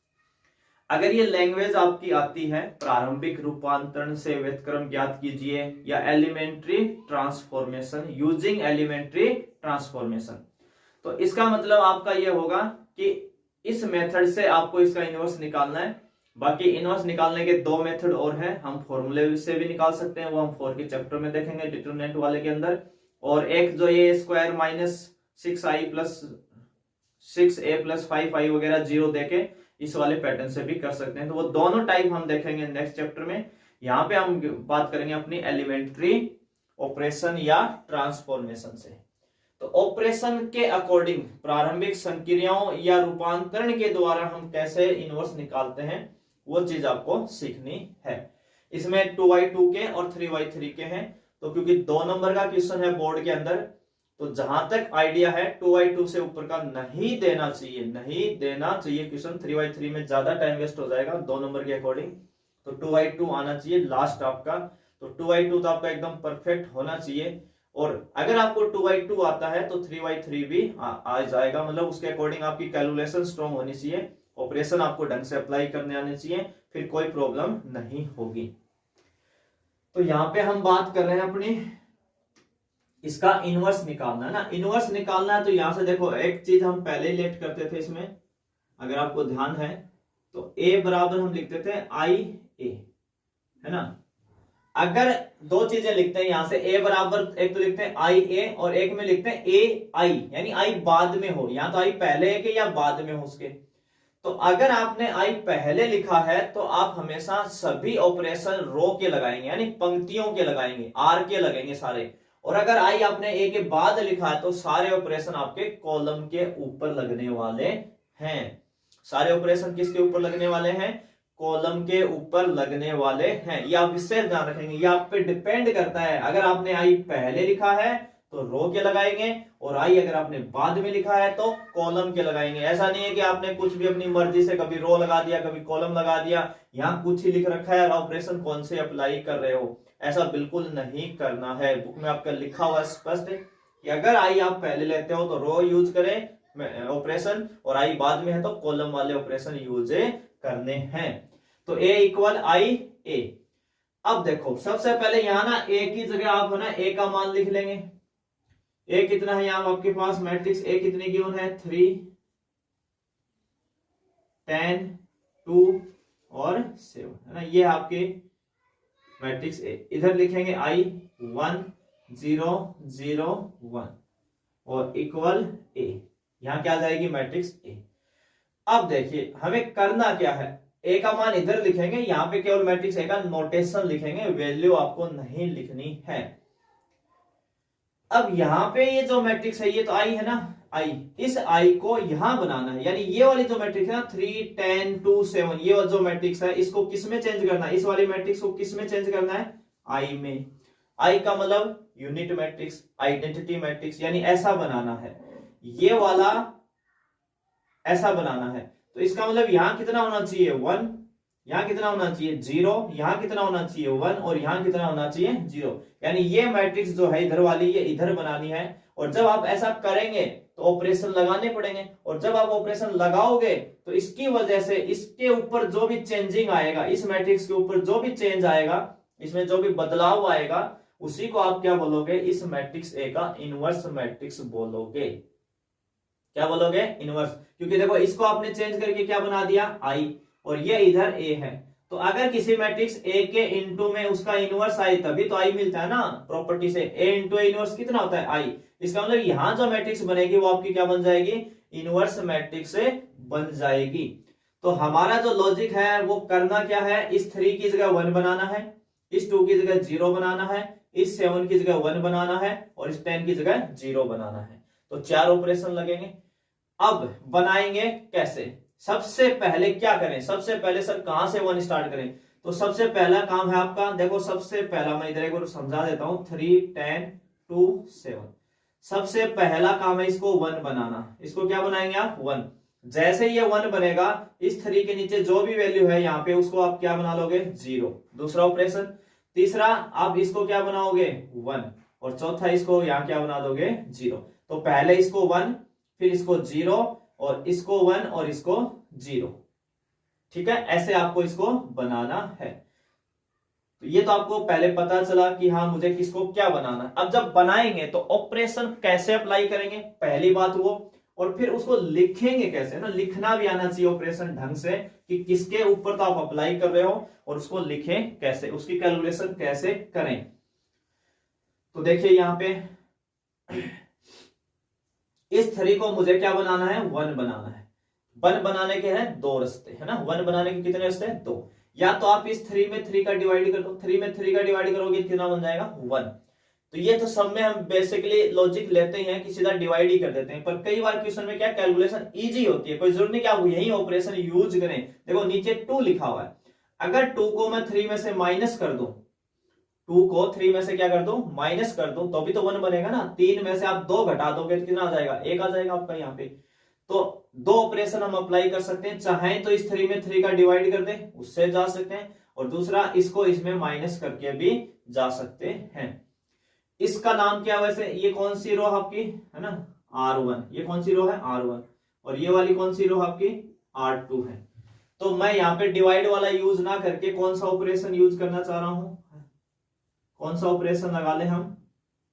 अगर ये लैंग्वेज आपकी आती है, प्रारंभिक रूपांतरण से व्युत्क्रम ज्ञात कीजिए या elementary transformation, using elementary transformation, तो इसका मतलब आपका ये होगा कि इस मेथड से आपको इसका इनवर्स निकालना है। बाकी इनवर्स निकालने के दो मेथड और हैं, हम फॉर्मूले से भी निकाल सकते हैं, वो हम 4 के चैप्टर में देखेंगे डिटरमिनेंट वाले के अंदर। और एक जो ये स्क्वायर -6i + 6a + 5i वगैरह 0 देके इस वाले पैटर्न से भी कर सकते हैं। तो वो दोनों टाइप हम देखेंगे नेक्स्ट चैप्टर में। यहाँ पे हम बात करेंगे अपनी एलिमेंट्री ऑपरेशन या ट्रांसफॉर्मेशन से। तो ऑपरेशन के अकॉर्डिंग प्रारंभिक संक्रियाओं या रूपांतरण के द्वारा हम कैसे इनवर्स निकालते हैं, वो चीज आपको सीखनी है। इसमें 2x2 के और 3x3 के हैं, तो क्योंकि 2 नंबर का क्वेश्चन है बोर्ड के अंदर, तो जहां तक आइडिया है 2x2 से ऊपर का नहीं देना चाहिए क्वेश्चन। 3x3 में ज्यादा टाइम वेस्ट हो जाएगा 2 नंबर के अकॉर्डिंग, तो 2x2 आना चाहिए लास्ट आपका। तो 2x2 तो आपका एकदम परफेक्ट होना चाहिए। और अगर आपको 2x2 आता है तो 3x3 भी आ जाएगा, मतलब उसके अकॉर्डिंग आपकी कैलकुलेशन स्ट्रॉन्ग होनी चाहिए, ऑपरेशन आपको ढंग से अप्लाई करने आने चाहिए, फिर कोई प्रॉब्लम नहीं होगी। तो यहाँ पे हम बात कर रहे हैं अपनी इसका इनवर्स निकालना है ना, इनवर्स निकालना है। तो यहां से देखो एक चीज हम पहले ही लेट करते थे इसमें, अगर आपको ध्यान है तो a बराबर हम लिखते थे i a, है ना। अगर दो चीजें लिखते हैं यहां से, a बराबर एक तो लिखते हैं i a और एक में लिखते हैं a i, यानी i बाद में हो, या तो i पहले है कि या बाद में हो उसके। तो अगर आपने i पहले लिखा है तो आप हमेशा सभी ऑपरेशन रो के लगाएंगे, यानी पंक्तियों के लगाएंगे, आर के लगेंगे सारे। और अगर आई आपने ए के बाद लिखा है तो सारे ऑपरेशन आपके कॉलम के ऊपर लगने वाले हैं। सारे ऑपरेशन किसके ऊपर लगने वाले हैं, कॉलम के ऊपर लगने वाले हैं। ये आप विशेष ध्यान रखेंगे, ये आप पे डिपेंड करता है। अगर आपने आई पहले लिखा है तो रो के लगाएंगे, और आई अगर आपने बाद में लिखा है तो कॉलम के लगाएंगे। ऐसा नहीं है कि आपने कुछ भी अपनी मर्जी से कभी रो लगा दिया कभी कॉलम लगा दिया, यहाँ कुछ ही लिख रखा है और ऑपरेशन कौन से अप्लाई कर रहे हो, ऐसा बिल्कुल नहीं करना है। बुक में आपका लिखा हुआ स्पष्ट कि अगर आई आप पहले लेते हो तो रो यूज करें ऑपरेशन, और आई बाद में है तो कॉलम वाले ऑपरेशन यूज करने हैं। तो ए इक्वल आई ए। अब देखो सबसे पहले यहां ना ए की जगह आप है ना ए का मान लिख लेंगे। ए कितना है यहां आपके पास मैट्रिक्स ए कितनी गिवन है 3 10 2 और 7 है ना, ये आपके मैट्रिक्स ए। इधर लिखेंगे आई 1 0 0 1 और इक्वल ए, यहां क्या आ जाएगी मैट्रिक्स ए। अब देखिए हमें करना क्या है, ए का मान इधर लिखेंगे, यहां पे केवल मैट्रिक्स ए का नोटेशन लिखेंगे, वैल्यू आपको नहीं लिखनी है। अब यहां पे ये जो मैट्रिक्स है ये तो आई है ना, आई, इस आई को यहां बनाना है, यानी ये वाली जो मैट्रिक्स है ना 3 10 2 7, ये वाला जो मैट्रिक्स है इसको किस में चेंज करना है, इस वाली मैट्रिक्स को किस में चेंज करना है, आई में। आई का मतलब यूनिट मैट्रिक्स, आइडेंटिटी मैट्रिक्स, यानी ऐसा बनाना है, ये वाला ऐसा बनाना है। तो इसका मतलब यहां कितना होना चाहिए 1, यहां कितना होना चाहिए 0, यहां कितना होना चाहिए 1 और यहां कितना होना चाहिए 0, यानी ये मैट्रिक्स जो है इधर वाली ये इधर बनानी है। और जब आप ऐसा करेंगे तो ऑपरेशन लगाने पड़ेंगे, और जब आप ऑपरेशन लगाओगे तो इसकी वजह से इसके ऊपर जो भी चेंजिंग आएगा, इस मैट्रिक्स के ऊपर जो भी चेंज आएगा, इसमें जो भी बदलाव आएगा, उसी को आप क्या बोलोगे, इस मैट्रिक्स ए का इनवर्स मैट्रिक्स बोलोगे। क्या बोलोगे, इनवर्स, क्योंकि देखो इसको आपने चेंज करके क्या बना दिया आई, और ये इधर ए है। तो अगर किसी मैट्रिक्स ए के इनटू में उसका इनवर्स आई तभी तो आई मिलता है ना, प्रॉपर्टी से ए इंटू इनवर्स कितना होता है आई। इसका मतलब यहां जो मैट्रिक्स बनेगी वो आपकी क्या बन जाएगी, इनवर्स मैट्रिक्स से बन जाएगी। तो हमारा जो लॉजिक है वो करना क्या है, इस 3 की जगह 1 बनाना है, इस 2 की जगह 0 बनाना है, इस 7 की जगह 1 बनाना है और इस 10 की जगह 0 बनाना है। तो 4 ऑपरेशन लगेंगे। अब बनाएंगे कैसे, सबसे पहले क्या करें, सबसे पहले सर कहां से 1 स्टार्ट करें, तो सबसे पहला काम है आपका, देखो सबसे पहला मैं इधर एक बार समझा देता हूं, 3 10 2 7, सबसे पहला काम है इसको 1 बनाना। इसको क्या बनाएंगे आप 1, जैसे ये 1 बनेगा इस 3 के नीचे जो भी वैल्यू है यहाँ पे उसको आप क्या बना लोगे 0, दूसरा ऑपरेशन। तीसरा आप इसको क्या बनाओगे 1, और चौथा इसको यहाँ क्या बना दोगे 0। तो पहले इसको 1, फिर इसको 0 और इसको 1 और इसको 0, ठीक है, ऐसे आपको इसको बनाना है। तो ये तो आपको पहले पता चला कि हाँ मुझे किसको क्या बनाना है। अब जब बनाएंगे तो ऑपरेशन कैसे अप्लाई करेंगे, पहली बात वो, और फिर उसको लिखेंगे कैसे ना, लिखना भी आना चाहिए ऑपरेशन ढंग से कि किसके ऊपर तो आप अप्लाई कर रहे हो और उसको लिखें कैसे, उसकी कैलकुलेशन कैसे करें। तो देखिए यहां पे इस 3 को मुझे क्या बनाना है 1 बनाना है। 1 बनाने के हैं 2 रास्ते है ना, 1 बनाने के कितने रास्ते हैं 2, या तो आप इस 3 में 3 का डिवाइड कर दो, 3 में 3 का डिवाइड करोगे कितना बन जाएगा 1। तो ये तो सब में हम बेसिकली लॉजिक लेते हैं कि सीधा डिवाइड ही कर देते हैं, पर कई बार क्वेश्चन में क्या कैलकुलेशन इजी होती है, कोई जरूरत नहीं कि आप यही ऑपरेशन यूज करें। देखो नीचे 2 लिखा हुआ है, अगर 2 को मैं 3 में से माइनस कर दूं, 2 को 3 में से क्या कर दो माइनस कर दो, तो भी तो 1 बनेगा ना। 3 में से आप 2 घटा दोगे तो कितना आ जाएगा 1 आ जाएगा आपका यहाँ पे। तो 2 ऑपरेशन हम अप्लाई कर सकते हैं, चाहे तो इस 3 में 3 का डिवाइड कर दें उससे जा सकते हैं, और दूसरा इसको इसमें माइनस करके भी जा सकते हैं। इसका नाम क्या, वैसे ये कौन सी रो आपकी है ना R1, ये कौन सी रो है R1, और ये वाली कौन सी रो आपकी R2 है। तो मैं यहाँ पे डिवाइड वाला यूज ना करके कौन सा ऑपरेशन यूज करना चाह रहा हूं, कौन सा ऑपरेशन लगा ले हम,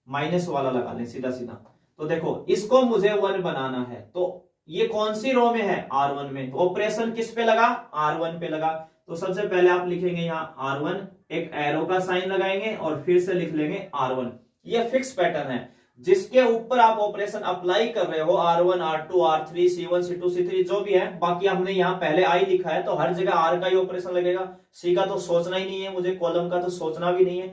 माइनस वाला लगा ले सीधा सीधा। तो देखो इसको मुझे 1 बनाना है, तो ये कौन सी रो में है R1 में, तो ऑपरेशन किस पे लगा R1 पे लगा। तो सबसे पहले आप लिखेंगे यहाँ R1, एक एरो का साइन लगाएंगे और फिर से लिख लेंगे R1। ये फिक्स पैटर्न है जिसके ऊपर आप ऑपरेशन अप्लाई कर रहे हो, R1 R2 R3 C1 C2 C3 जो भी है। बाकी हमने यहाँ पहले I लिखा है तो हर जगह R का ही ऑपरेशन लगेगा, C का तो सोचना ही नहीं है मुझे, कॉलम का तो सोचना भी नहीं है।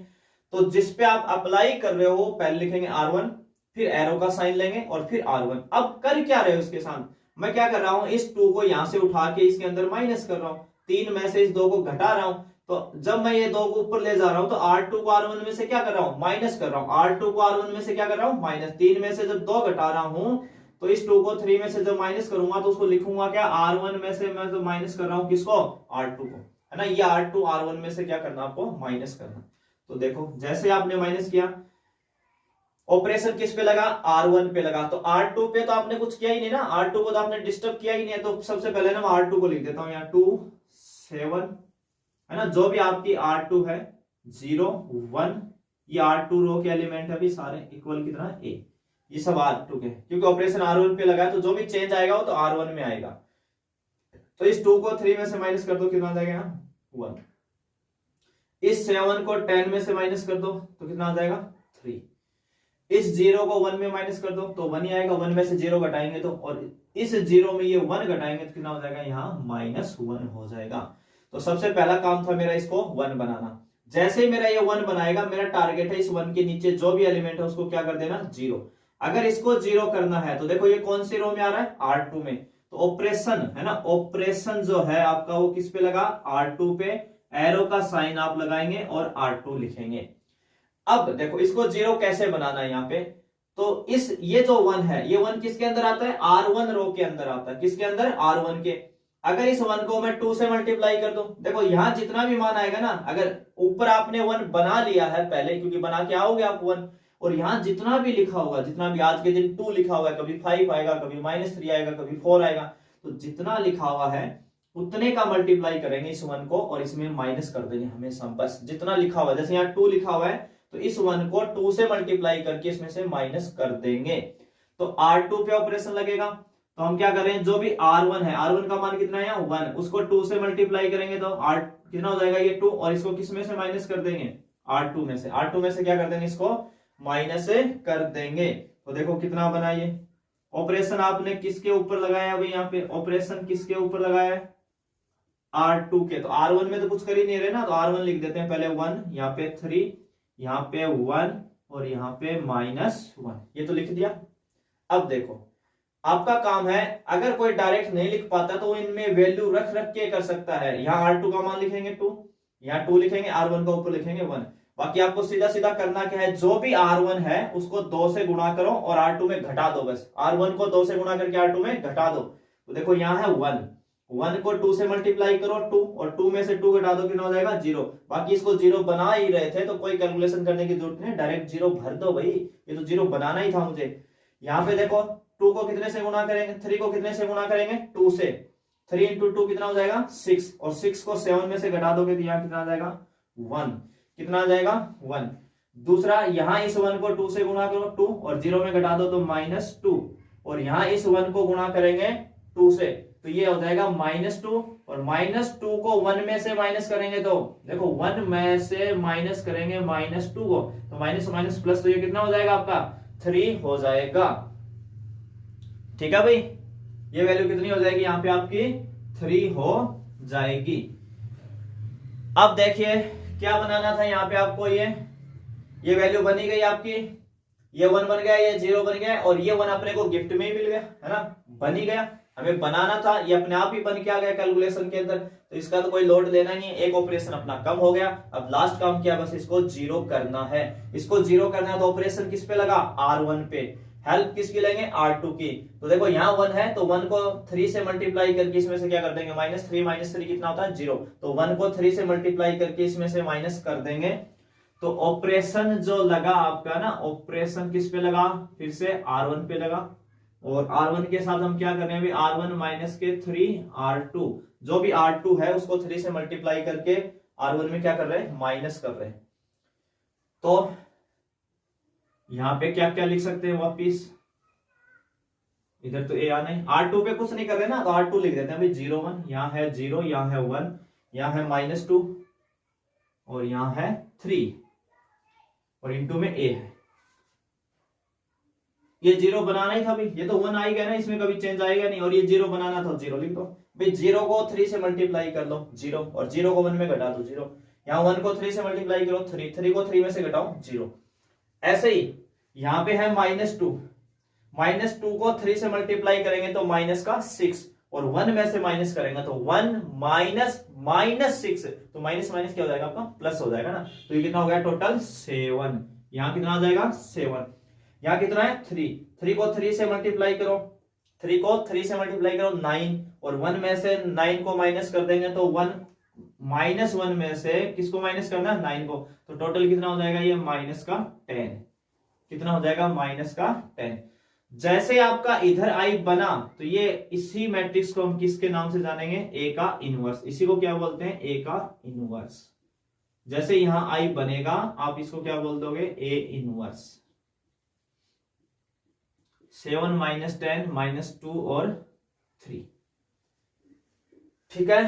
तो जिस पे आप अप्लाई कर रहे हो पहले लिखेंगे R1, फिर एरो का साइन लेंगे और फिर R1। अब कर क्या रहे हो इसके साथ, मैं क्या कर रहा हूं, इस 2 को यहां से उठा के इसके अंदर माइनस कर रहा हूं, 3 में से इस 2 को घटा रहा हूं। तो जब मैं ये 2 को ऊपर ले जा रहा हूं तो R2 को R1 में से क्या कर रहा हूं माइनस कर रहा हूं, R2 को R1 में से क्या कर रहा हूं माइनस। 3 में से जब 2 घटा रहा हूं तो इस 2 को 3 में से जब माइनस करूंगा तो उसको लिखूंगा क्या R1 में से मैं जो माइनस कर रहा हूं किसको R2 को, है ना। ये R2 R1 में से क्या करना आपको माइनस करना। तो देखो जैसे आपने माइनस किया ऑपरेशन किस पे लगा, R1 पे लगा। तो R2 पे तो आपने कुछ किया ही नहीं ना, R2 को तो आपने डिस्टर्ब किया ही नहीं है। तो सबसे पहले ना मैं R2 को लिख देता हूं यहाँ 2 7 है ना। जो भी आपकी R2 है 0 1, ये R2 रो के एलिमेंट है अभी सारे इक्वल कितना A, ये सब R2 के, क्योंकि ऑपरेशन R1 पे लगा है तो जो भी चेंज आएगा वो तो R1 में आएगा। तो इस 2 को 3 में से माइनस कर दो, कितना आ जाएगा 1। इस 7 को 10 में से माइनस कर दो तो कितना आ जाएगा 3। इस 0 को 1 में माइनस कर दो तो 1 ही आएगा, 1 में से 0 घटाएंगे तो, और इस 0 में ये 1 घटाएंगे तो कितना हो जाएगा यहाँ -1 हो जाएगा। तो सबसे पहला काम था मेरा इसको 1 बनाना। जैसे ही मेरा ये 1 बनाएगा, मेरा टारगेट है इस 1 के नीचे जो भी एलिमेंट है उसको क्या कर देना 0। अगर इसको 0 करना है तो देखो ये कौन सी रो में आ रहा है, R2 में। तो ऑपरेशन है ना, ऑपरेशन जो है आपका वो किस पे लगा, R2 पे। एरो का साइन आप लगाएंगे और R2 लिखेंगे। अब देखो इसको 0 कैसे बनाना है यहाँ पे। तो इस ये जो 1 है, ये 1 किसके अंदर आता है, R1 रो के अंदर आता है। किसके अंदर, R1 के। अगर इस 1 को मैं 2 से मल्टीप्लाई कर दूं, देखो यहां जितना भी मान आएगा ना, अगर ऊपर आपने 1 बना लिया है पहले, क्योंकि बना के आओगे आप 1, और यहां जितना भी लिखा होगा, जितना भी आज के दिन 2 लिखा हुआ है, कभी 5 आएगा, कभी -3 आएगा, कभी 4 आएगा, तो जितना लिखा हुआ है उतने का मल्टीप्लाई करेंगे इस 1 को और इसमें माइनस कर देंगे हमेशा। बस जितना लिखा हुआ है, जैसे यहाँ 2 लिखा हुआ है तो इस 1 को 2 से मल्टीप्लाई करके इसमें से माइनस कर देंगे। तो R2 पे ऑपरेशन लगेगा। तो हम क्या करें, जो भी R1 है, R1 का मान कितना है 1, उसको 2 से मल्टीप्लाई करेंगे तो R कितना हो जाएगा ये 2, और इसको किस में से माइनस कर देंगे, R2 में से। R2 में से क्या कर देंगे, इसको माइनस से कर देंगे। तो देखो कितना बना ये ऑपरेशन आपने किसके ऊपर लगाया, अभी यहाँ पे ऑपरेशन किसके ऊपर लगाया है, R2 के। तो R1 में तो कुछ कर ही नहीं रहे ना, तो R1 लिख देते हैं पहले 1, यहाँ पे 3, यहाँ पे 1 और यहाँ पे -1, ये तो लिख दिया। अब देखो आपका काम है, अगर कोई डायरेक्ट नहीं लिख पाता तो इनमें वैल्यू रख रख के कर सकता है। यहाँ R2 का मान लिखेंगे 2, यहाँ 2 लिखेंगे, R1 का ऊपर लिखेंगे 1। बाकी आपको सीधा सीधा करना क्या है, जो भी R1 है उसको 2 से गुणा करो और R2 में घटा दो। बस R1 को 2 से गुणा करके R2 में घटा दो। तो देखो यहाँ है 1 को 2 से मल्टीप्लाई करो 2, और 2 में से 2 घटा दो, कितना हो जाएगा 0। बाकी इसको 0 बना ही रहे थे तो कोई कैलकुलेशन करने की जरूरत नहीं, डायरेक्ट 0 भर दो भाई, ये तो 0 बनाना ही था मुझे। यहाँ पे देखो 2 को कितने से गुणा करेंगे, 3 को कितने से गुणा करेंगे 2 से। 3 × 2 कितना हो जाएगा 6, और 6 को 7 में से घटा दोगे तो यहाँ कितना आ जाएगा 1, कितना आ जाएगा 1। दूसरा यहाँ इस 1 को 2 से गुणा करो 2, और 0 में घटा दो तो -2, और यहाँ इस 1 को गुणा करेंगे 2 से तो ये हो जाएगा -2, और -2 को 1 में से माइनस करेंगे तो देखो 1 में से माइनस करेंगे -2 को, तो माइनस माइनस प्लस, तो ये कितना हो जाएगा आपका 3 हो जाएगा। ठीक है भाई, ये वैल्यू कितनी हो जाएगी यहाँ पे आपकी 3 हो जाएगी। अब देखिए क्या बनाना था यहाँ पे आपको, ये वैल्यू बनी गई आपकी, ये 1 बन गया, ये 0 बन गया, और ये 1 अपने को गिफ्ट में ही मिल गया है ना, बन ही गया। हमें बनाना था, ये अपने आप ही बन के आ गया कैलकुलेशन के अंदर, तो इसका तो कोई लोड लेना नहीं है। एक ऑपरेशन अपना कम हो गया। अब लास्ट काम क्या, बस इसको 0 करना है। इसको 0 करना है तो ऑपरेशन किस पे लगा, R1 पे। हेल्प किसकी लेंगे, R2 की। तो देखो यहाँ 1 है तो 1 को 3 से मल्टीप्लाई करके इसमें से क्या कर देंगे -3 कितना होता है 0, तो 1 को 3 से मल्टीप्लाई करके इसमें से माइनस कर देंगे। तो ऑपरेशन जो लगा आपका ना, ऑपरेशन किस पे लगा, फिर से R1 पे लगा, और R1 के साथ हम क्या कर रहे हैं अभी, R1 माइनस के 3 R2, जो भी R2 है उसको 3 से मल्टीप्लाई करके R1 में क्या कर रहे हैं, माइनस कर रहे हैं। तो यहां पे क्या क्या लिख सकते हैं वापिस, इधर तो ए आना है, R2 पे कुछ नहीं कर रहे ना, तो R2 लिख देते हैं भाई 0 1, यहाँ है 0, यहाँ है 1, यहाँ है -2 और यहाँ है 3, और इनटू में ए है। ये 0 बनाना ही था भाई, ये तो 1 आ ही गया ना, इसमें कभी चेंज आएगा नहीं, और ये 0 बनाना था, 0 लिख दो भाई। 0 को 3 से मल्टीप्लाई कर लो 0, और 0 को 1 में घटा दो 0, यहाँ 1 को 3 से मल्टीप्लाई करो 3, 3 को 3 में से घटाओ 0। ऐसे ही यहाँ पे है -2 को 3 से मल्टीप्लाई करेंगे तो माइनस का 6, और 1 में से माइनस करेंगे तो 1 -6, तो माइनस माइनस क्या हो जाएगा आपका, प्लस हो जाएगा ना। तो ये कितना हो गया टोटल 7, यहाँ कितना आ जाएगा 7, यहाँ कितना है 3 को 3 से मल्टीप्लाई करो, 3 को 3 से मल्टीप्लाई करो 9, और 1 में से 9 को माइनस कर देंगे तो 1 में से किसको माइनस करना है 9 को, तो टोटल कितना हो जाएगा ये -10। कितना हो जाएगा माइनस का 10। जैसे आपका इधर आई बना तो ये इसी मैट्रिक्स को हम किसके नाम से जानेंगे, ए का इनवर्स। इसी को क्या बोलते हैं, ए का इनवर्स। जैसे यहां आई बनेगा आप इसको क्या बोल दोगे, ए इनवर्स। 7 माइनस 10 माइनस 2 और 3। ठीक है,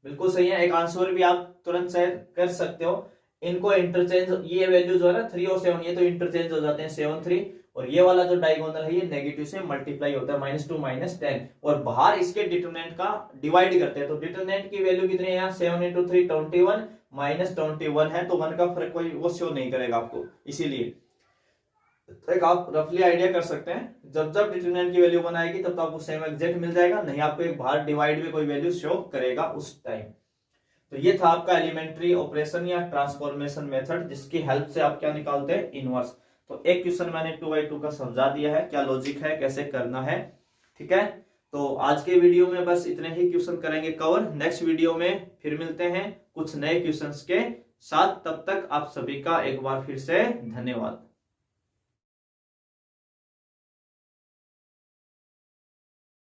बिल्कुल सही है। एक आंसर भी आप तुरंत सेट कर सकते हो। इनको इंटरचेंज, ये वैल्यू जो है ना 3 और 7 ये तो इंटरचेंज हो जाते हैं 7 3, और ये वाला जो डायगोनल है ये नेगेटिव से मल्टीप्लाई होता है -2 -10, और बाहर इसके डिटरमिनेंट का डिवाइड करते हैं। तो डिटरमिनेंट की वैल्यू कितनी है यहाँ, 7 × 3 21 -21 है, तो 1 का फर्क कोई वो शो नहीं करेगा आपको। इसीलिए एक आप रफली आइडिया कर सकते हैं, जब जब डिटरमिनेंट की वैल्यू 1 आएगी तब तो आपको सेम एग्जैक्ट मिल जाएगा, नहीं आपको एक बाहर डिवाइड में कोई वैल्यू शो करेगा उस टाइम। तो ये था आपका एलिमेंट्री ऑपरेशन या ट्रांसफॉर्मेशन मेथड, जिसकी हेल्प से आप क्या निकालते हैं, इनवर्स। तो एक क्वेश्चन मैंने 2x2 का समझा दिया है, क्या लॉजिक है, कैसे करना है। ठीक है, तो आज के वीडियो में बस इतने ही क्वेश्चन करेंगे कवर। नेक्स्ट वीडियो में फिर मिलते हैं कुछ नए क्वेश्चंस के साथ। तब तक आप सभी का एक बार फिर से धन्यवाद।